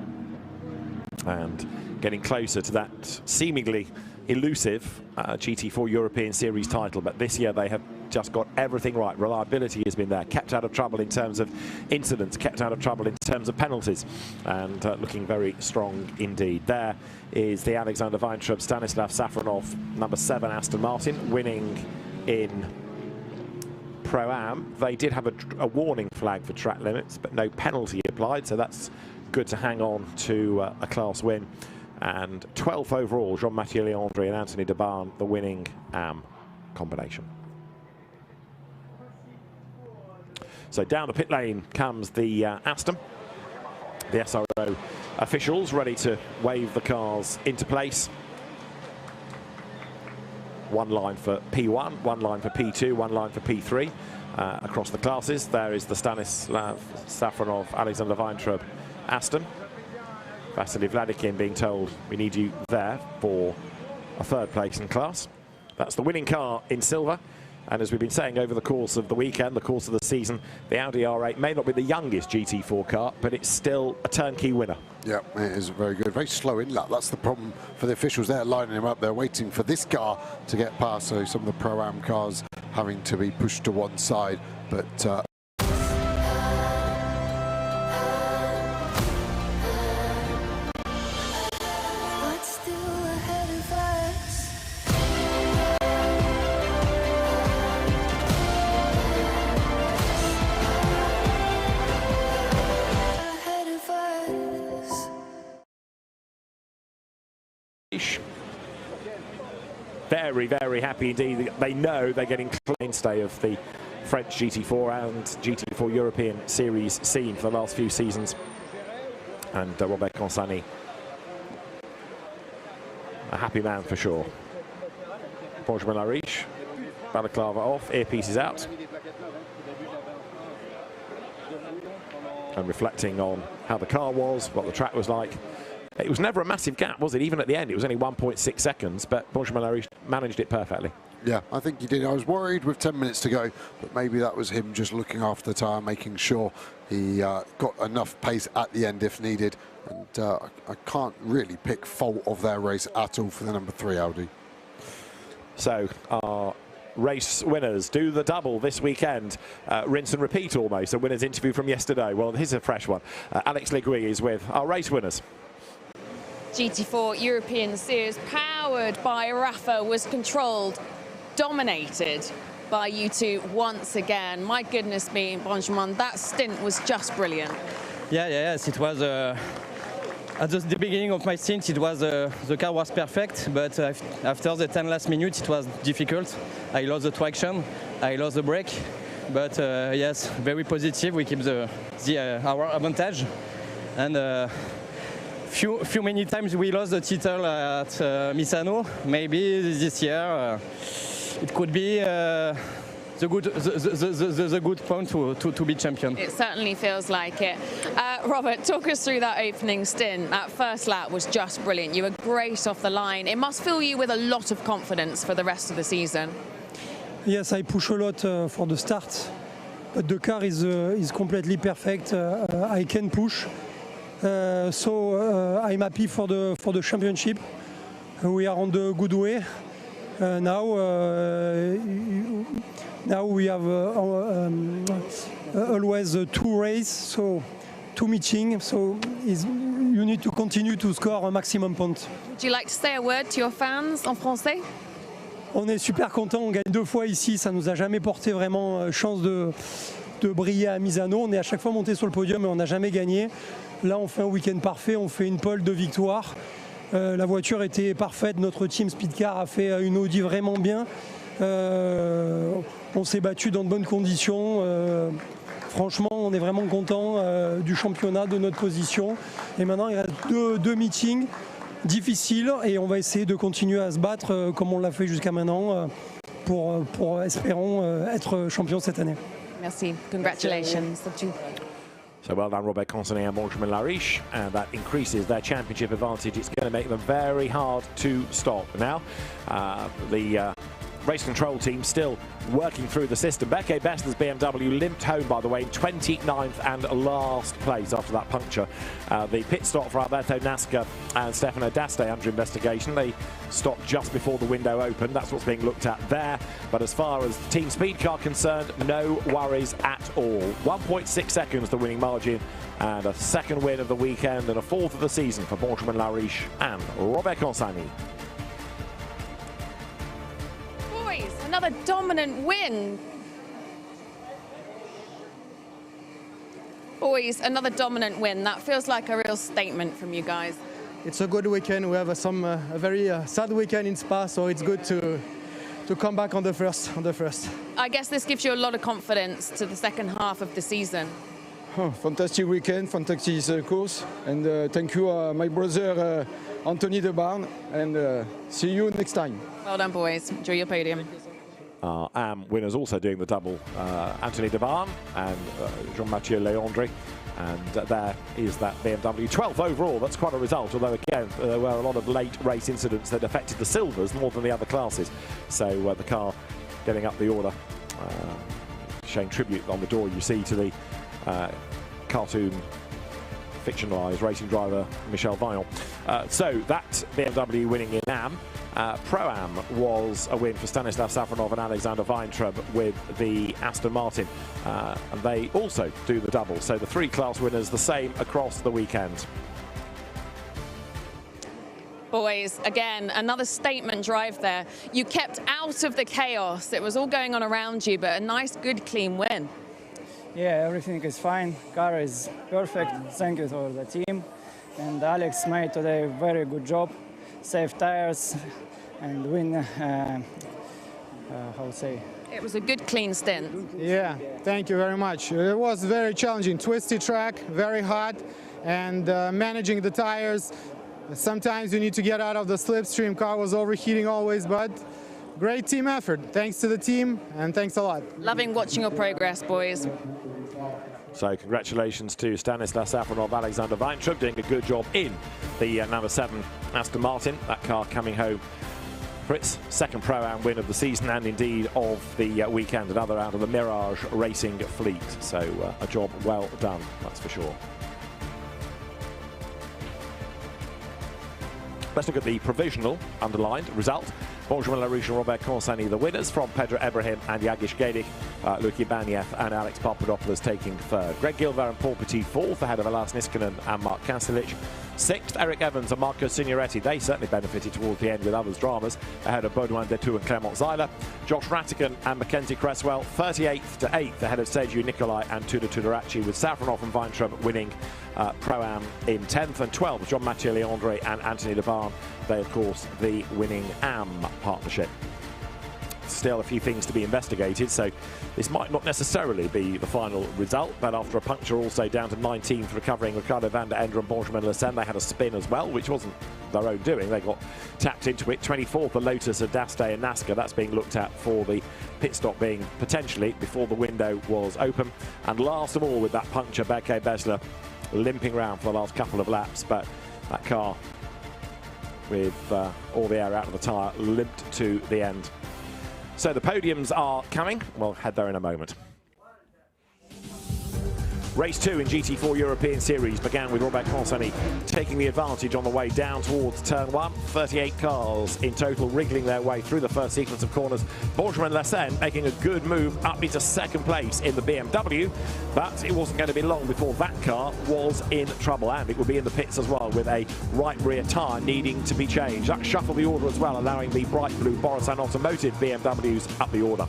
and getting closer to that seemingly elusive GT4 European Series title. But this year they have just got everything right. Reliability has been there, kept out of trouble in terms of incidents, kept out of trouble in terms of penalties, and looking very strong indeed. There is the Alexander Weintraub, Stanislav Safronov, number 7 Aston Martin, winning in Pro-Am. They did have a warning flag for track limits, but no penalty applied, so that's good to hang on to a class win. And 12th overall, Jean-Mathieu Leandri and Anthony de Barn, the winning Am combination. So down the pit lane comes the Aston. The SRO officials ready to wave the cars into place. one line for P1, one line for P2, one line for P3 across the classes. There is the Stanislav Safronov, Alexander Weintraub, Aston. Vasily Vladikin being told we need you there for a third place in class. That's the winning car in silver. And as we've been saying over the course of the weekend, the course of the season, the Audi R8 may not be the youngest GT4 car, but it's still a turnkey winner. Yeah, it is very good. Very slow in lap. That's the problem for the officials. They're lining him up. They're waiting for this car to get past. So some of the Pro-Am cars having to be pushed to one side. But very, very happy indeed. They know they're getting mainstay of the French GT4 and GT4 European Series scene for the last few seasons. And Robert Consani, a happy man for sure. Benjamin Lariche, balaclava off, earpieces out. And reflecting on how the car was, what the track was like. It was never a massive gap, was it? Even at the end, it was only 1.6 seconds, but Benjamin Lariche managed it perfectly. Yeah, I think he did. I was worried with 10 minutes to go, but maybe that was him just looking after the tyre, making sure he got enough pace at the end if needed. And I can't really pick fault of their race at all for the number 3 Audi. So our race winners do the double this weekend. Rinse and repeat almost. A winner's interview from yesterday. Well, here's a fresh one. Alex Legui is with our race winners. GT4 European Series, powered by RAFA, was controlled, dominated by you two once again. My goodness me, Benjamin, that stint was just brilliant. Yes, it was. At the beginning of my stint, it was the car was perfect, but after the 10 last minutes, it was difficult. I lost the traction, I lost the brake, but yes, very positive. We keep our advantage, and. Few many times we lost the title at Misano. Maybe this year it could be the good point to be champion. It certainly feels like it. Robert, talk us through that opening stint. That first lap was just brilliant. You were great off the line. It must fill you with a lot of confidence for the rest of the season. Yes, I push a lot for the start, but the car is completely perfect. I can push. So I'm happy for the championship. We are on the good way. Now we have always 2 races, so 2 meetings. So you need to continue to score a maximum point. Would you like to say a word to your fans en français? On est super content. On gagne 2 fois ici. Ça nous a jamais porté vraiment chance de briller à Misano. On est à chaque fois monté sur le podium, mais on n'a jamais gagné. Là, on fait un week-end parfait, on fait une pole de victoire. La voiture était parfaite, notre team Speedcar a fait une Audi vraiment bien. On s'est battu dans de bonnes conditions. Franchement, on est vraiment content du championnat, de notre position. Et maintenant, il reste deux meetings difficiles et on va essayer de continuer à se battre comme on l'a fait jusqu'à maintenant pour espérons être champion cette année. Merci. Congratulations. So well done, Robert Consani and Benjamin Lariche, and that increases their championship advantage. It's going to make them very hard to stop. Now, the race control team still working through the system. Bekke Bessler's BMW limped home, by the way, in 29th and last place after that puncture. The pit stop for Alberto Nasca and Stefano D'Aste under investigation. They stopped just before the window opened. That's what's being looked at there. But as far as Team Speed Car concerned, no worries at all. 1.6 seconds the winning margin, and a second win of the weekend and a 4th of the season for Benjamin Lariche and Robert Consani. Another dominant win. Boys, another dominant win. That feels like a real statement from you guys. It's a good weekend. We have a very sad weekend in Spa, so it's good to come back on the first. I guess this gives you a lot of confidence to the second half of the season. Fantastic weekend, fantastic course, and thank you, my brother Anthony De Barn, and see you next time. Well done, boys. Enjoy your podium. Winners also doing the double, Anthony De Barn and Jean-Mathieu Leandri. And there is that BMW 12th overall. That's quite a result, although again there were a lot of late race incidents that affected the silvers more than the other classes. So the car getting up the order. Showing tribute on the door you see to the cartoon fictionalised racing driver Michel Vaillant. So that BMW winning in Am. Pro-Am was a win for Stanislav Safronov and Alexander Weintraub with the Aston Martin. And they also do the double. So the three class winners the same across the weekend. Boys, again, another statement drive there. You kept out of the chaos. It was all going on around you, but a nice, good, clean win. Yeah, everything is fine. Car is perfect. Thank you for the team. And Alex made today a very good job. Save tires and win, how to say? It was a good, clean stint. Yeah, thank you very much. It was very challenging. Twisty track, very hot, and managing the tires. Sometimes you need to get out of the slipstream. Car was overheating always, but great team effort. Thanks to the team, and thanks a lot. Loving watching your progress, boys. So congratulations to Stanislav Safronov, Alexander Weintraub doing a good job in the number 7 Aston Martin. That car coming home for its second Pro-Am win of the season and indeed of the weekend. Another out of the Mirage Racing fleet. So a job well done, that's for sure. Let's look at the provisional underlined result. Benjamin Lariche and Robert Consani the winners, from Pedro Ibrahim and Yagish Gedik, Luke Ibaniev and Alex Papadopoulos taking third. Greg Gilver and Paul Petit fourth, ahead of Alas Niskanen and Mark Kasilic. Sixth, Eric Evans and Marco Signoretti. They certainly benefited towards the end with others' dramas, ahead of Baudouin Detou and Clement Zeiler. Josh Rattigan and Mackenzie Cresswell, 38th to 8th, ahead of Sergio Nicolai and Tudor Tudoraci, with Safronov and Weintraub winning Pro-Am in 10th, and 12th, Jean-Mathieu Leandri and Anthony De Barn. They, of course, the winning Am partnership. Still a few things to be investigated, so this might not necessarily be the final result, but after a puncture also down to 19th, recovering Ricardo van der Ende and Benjamin Lecen, they had a spin as well, which wasn't their own doing. They got tapped into it. 24th, the Lotus of Daste and Nasca. That's being looked at for the pit stop being potentially before the window was open. And last of all, with that puncture, Berke Besler limping around for the last couple of laps, but that car with all the air out of the tyre limped to the end. So the podiums are coming. We'll head there in a moment. Race 2 in GT4 European Series began with Robert Consani taking the advantage on the way down towards turn 1. 38 cars in total wriggling their way through the first sequence of corners. Benjamin Lecen making a good move up into second place in the BMW, but it wasn't going to be long before that car was in trouble, and it would be in the pits as well with a right rear tyre needing to be changed. That shuffled the order as well, allowing the bright blue Borusan Automotive BMWs up the order.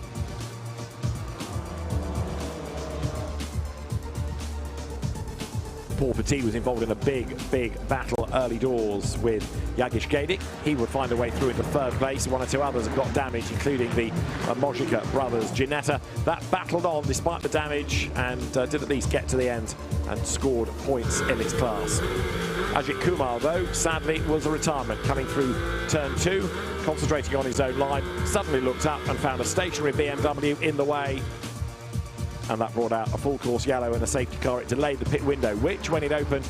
Paul Petit was involved in a big battle early doors with Yagish Gedik. He would find a way through into third place. One or two others have got damage, including the Mojica brothers, Ginetta. That battled on despite the damage and did at least get to the end and scored points in its class. Ajith Kumar, though, sadly was a retirement coming through turn 2, concentrating on his own line, suddenly looked up and found a stationary BMW in the way. And that brought out a full course yellow and a safety car. It delayed the pit window, which, when it opened,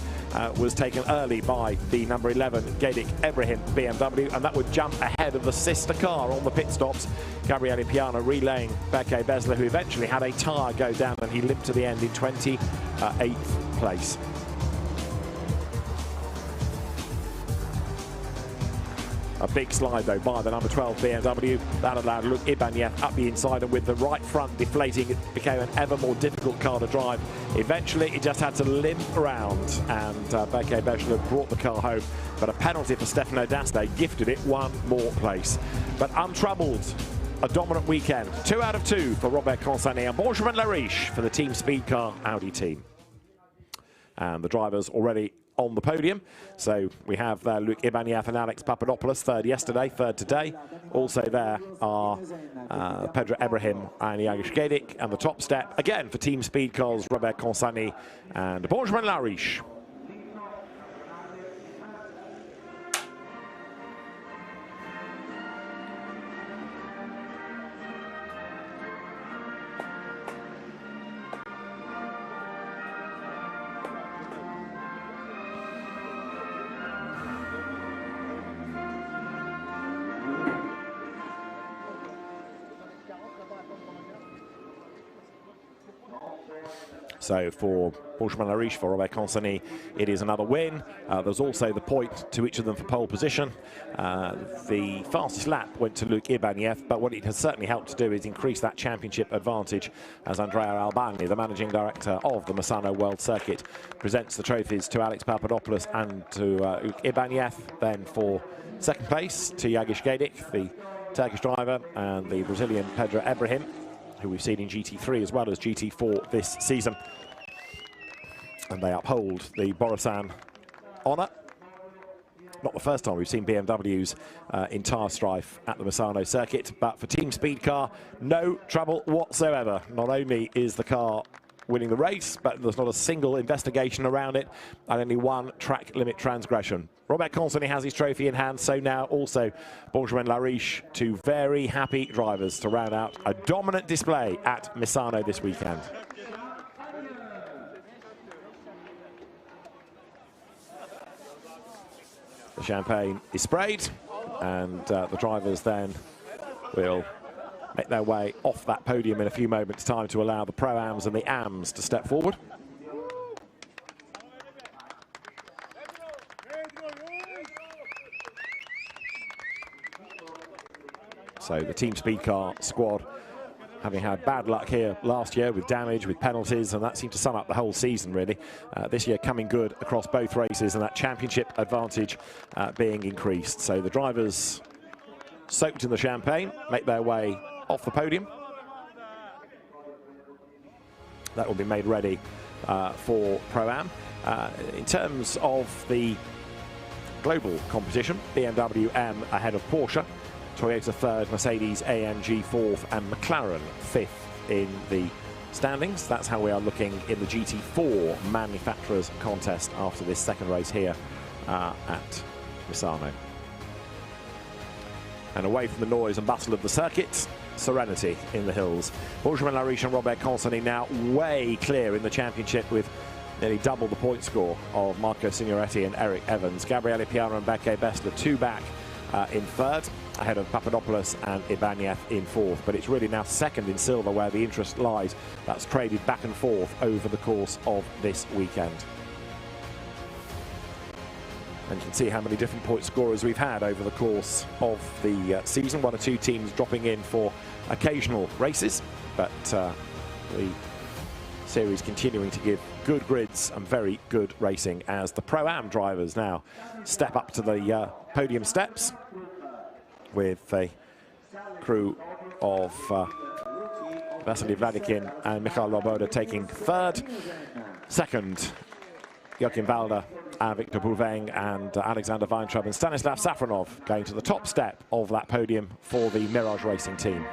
was taken early by the number 11 Gedik Ibrahim BMW, and that would jump ahead of the sister car on the pit stops. Gabriele Piana relaying Berke Besler, who eventually had a tyre go down, and he limped to the end in 28th place. A big slide, though, by the number 12 BMW. That allowed Luke Ibaniev up the inside, and with the right front deflating, it became an ever more difficult car to drive. Eventually, it just had to limp around, and Berke Besler brought the car home. But a penalty for Stefano Daste gifted it one more place. But untroubled, a dominant weekend. 2 out of 2 for Robert Consani and Benjamin Lariche for the Team Speed Car Audi team. And the drivers already on the podium. So we have Luke Ibanez and Alex Papadopoulos, third yesterday, third today. Also there are Pedro Ibrahim and Yagish Gedik, and the top step, again, for Team Speed Cars, Robert Consani and Benjamin Lariche. So for Benjamin Lariche, for Robert Consani, it is another win. There's also the point to each of them for pole position. The fastest lap went to Luke Ibanez, but what it has certainly helped to do is increase that championship advantage as Andrea Albani, the managing director of the Misano World Circuit, presents the trophies to Alex Papadopoulos and to Luke Ibanez. Then for second place to Yagish Gedik, the Turkish driver, and the Brazilian Pedro Ibrahim, who we've seen in GT3 as well as GT4 this season. And they uphold the Borisan honour. Not the first time we've seen BMWs in tyre strife at the Misano circuit, but for Team Speed Car, no trouble whatsoever. Not only is the car winning the race, but there's not a single investigation around it, and only one track limit transgression. Robert Consani has his trophy in hand, so now also Benjamin Lariche, two very happy drivers to round out a dominant display at Misano this weekend. The champagne is sprayed, and the drivers then will make their way off that podium in a few moments' time to allow the Pro-Ams and the AMs to step forward. So the Team Speed Car squad, having had bad luck here last year with damage, with penalties, and that seemed to sum up the whole season, really. This year coming good across both races, and that championship advantage being increased. So the drivers, soaked in the champagne, make their way off the podium. That will be made ready for Pro-Am. In terms of the global competition, BMW M ahead of Porsche, Toyota third, Mercedes AMG fourth, and McLaren fifth in the standings. That's how we are looking in the GT4 manufacturers contest after this second race here at Misano. And away from the noise and bustle of the circuit, serenity in the hills. Benjamin Lariche and Robert Consani now way clear in the championship with nearly double the point score of Marco Signoretti and Eric Evans. Gabriele Piano and Beke Bessler two back in third, ahead of Papadopoulos and Ibanez in fourth. But it's really now second in silver where the interest lies. That's traded back and forth over the course of this weekend. And you can see how many different point scorers we've had over the course of the season. One or two teams dropping in for occasional races, but the series continuing to give good grids and very good racing as the Pro-Am drivers now step up to the podium steps with a crew of Vasily Vladikin and Mikhail Loboda taking third. Second, Joachim Walder and Victor Bouveng and Alexander Weintraub and Stanislav Safronov going to the top step of that podium for the Mirage Racing team.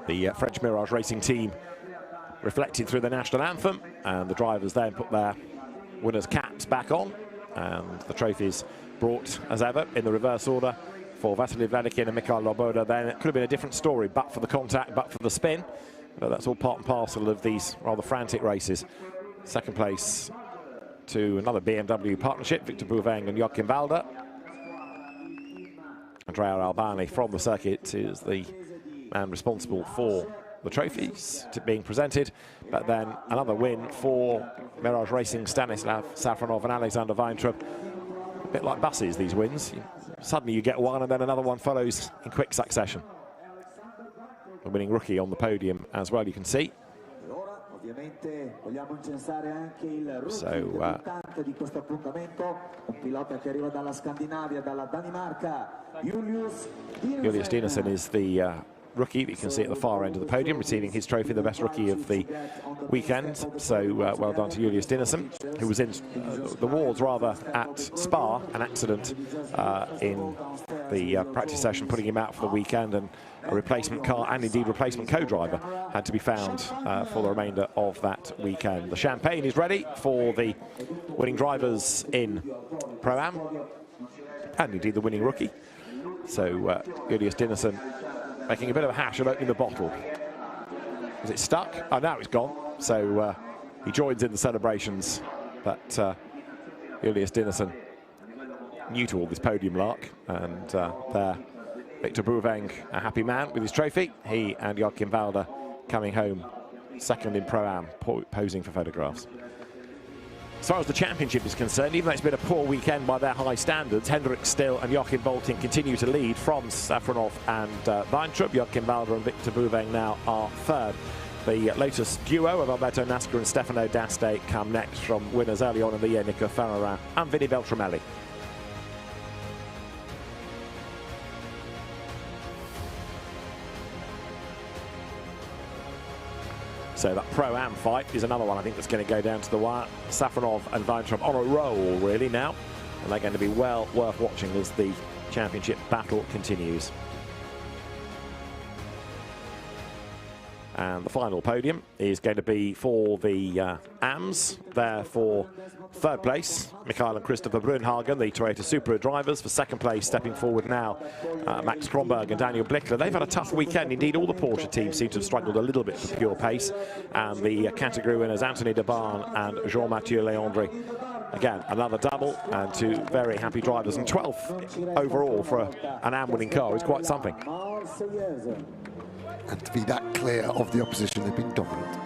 The French Mirage Racing team reflected through the national anthem, and the drivers then put their winners' caps back on, and the trophies brought, as ever, in the reverse order for Vasily Vladikin and Mikhail Loboda. Then it could have been a different story, but for the contact, but for the spin. But that's all part and parcel of these rather frantic races. Second place to another BMW partnership, Victor Bouveng and Joachim Walder. Andrea Albani from the circuit is the man responsible for the trophies being presented. But then another win for Mirage Racing, Stanislav Safronov and Alexander Weintraub. A bit like buses, these wins. Suddenly you get one and then another one follows in quick succession. the winning rookie on the podium as well, you can see. So, Julius Dinasen is the rookie that you can see at the far end of the podium, receiving his trophy, the best rookie of the weekend. So well done to Julius Dinasen, who was in the wards rather at Spa, an accident in the practice session, putting him out for the weekend, and a replacement car and indeed replacement co-driver had to be found for the remainder of that weekend. The champagne is ready for the winning drivers in Pro-Am and indeed the winning rookie. So Julius Dinasen making a bit of a hash of opening the bottle. Was it stuck? Oh, now it's gone. So he joins in the celebrations. But Julius Dinasen new to all this podium lark. And there, Victor Bouveng, a happy man with his trophy. He and Joachim Walder coming home second in Pro-Am, posing for photographs. As far as the championship is concerned, even though it's been a poor weekend by their high standards, Hendrik Still and Joachim Bolting continue to lead from Safronov and Weintraub. Joachim Walder and Victor Bouveng now are third. The Lotus duo of Alberto Nasca and Stefano D'Aste come next from winners early on in the year, Nico Ferrarin and Vinny Beltramelli. So that Pro-Am fight is another one I think that's going to go down to the wire. Safronov and Weintraub on a roll really now, and they're going to be well worth watching as the championship battle continues. And the final podium is going to be for the AMS. There for third place, Mikhail and Christopher Brunhagen, the Toyota Supra drivers. For second place, stepping forward now, Max Kronberg and Daniel Blickler. They've had a tough weekend. Indeed, all the Porsche teams seem to have struggled a little bit for pure pace. And the category winners, Anthony de Barn and Jean-Mathieu Leandri. Again, another double, and two very happy drivers. And 12th overall for an AM winning car is quite something. And to be that clear of the opposition, they've been dominant.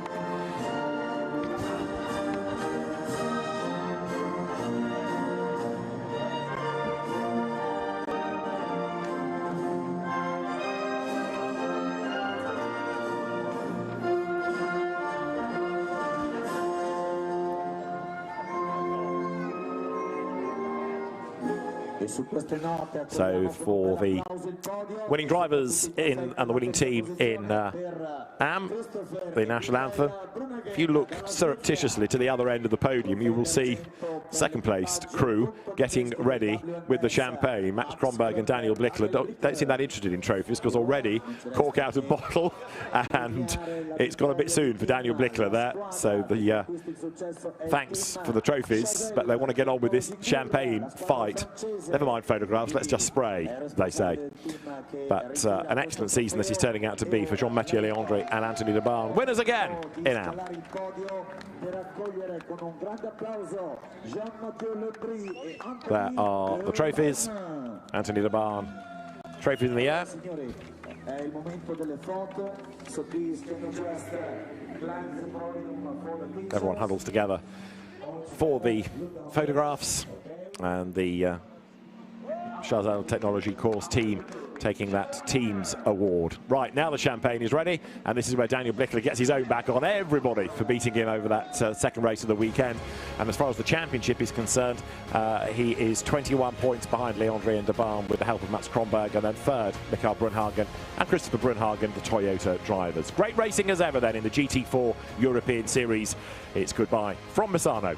So for the winning drivers in and the winning team in AM, the national anthem, if you look surreptitiously to the other end of the podium, you will see second placed crew getting ready with the champagne. Max Kronberg and Daniel Blickler don't seem that interested in trophies, because already cork out of bottle, and it's gone a bit soon for Daniel Blickler there. So the thanks for the trophies, but they want to get on with this champagne fight. Never mind photographs, let's just spray, they say. But an excellent season this is turning out to be for Jean-Mathieu Leandri and Anthony de Barn. Winners again in AM. There are the trophies. Anthony de Barn, trophies in the air. Everyone huddles together for the photographs, and the Chazelle Technology Course team taking that team's award. Right, now the champagne is ready, and this is where Daniel Blickler gets his own back on everybody for beating him over that second race of the weekend. And as far as the championship is concerned, he is 21 points behind Leandri and de Barn with the help of Max Kronberg, and then third, Mikhail Brunhagen and Christopher Brunhagen, the Toyota drivers. Great racing as ever then in the GT4 European Series. It's goodbye from Misano.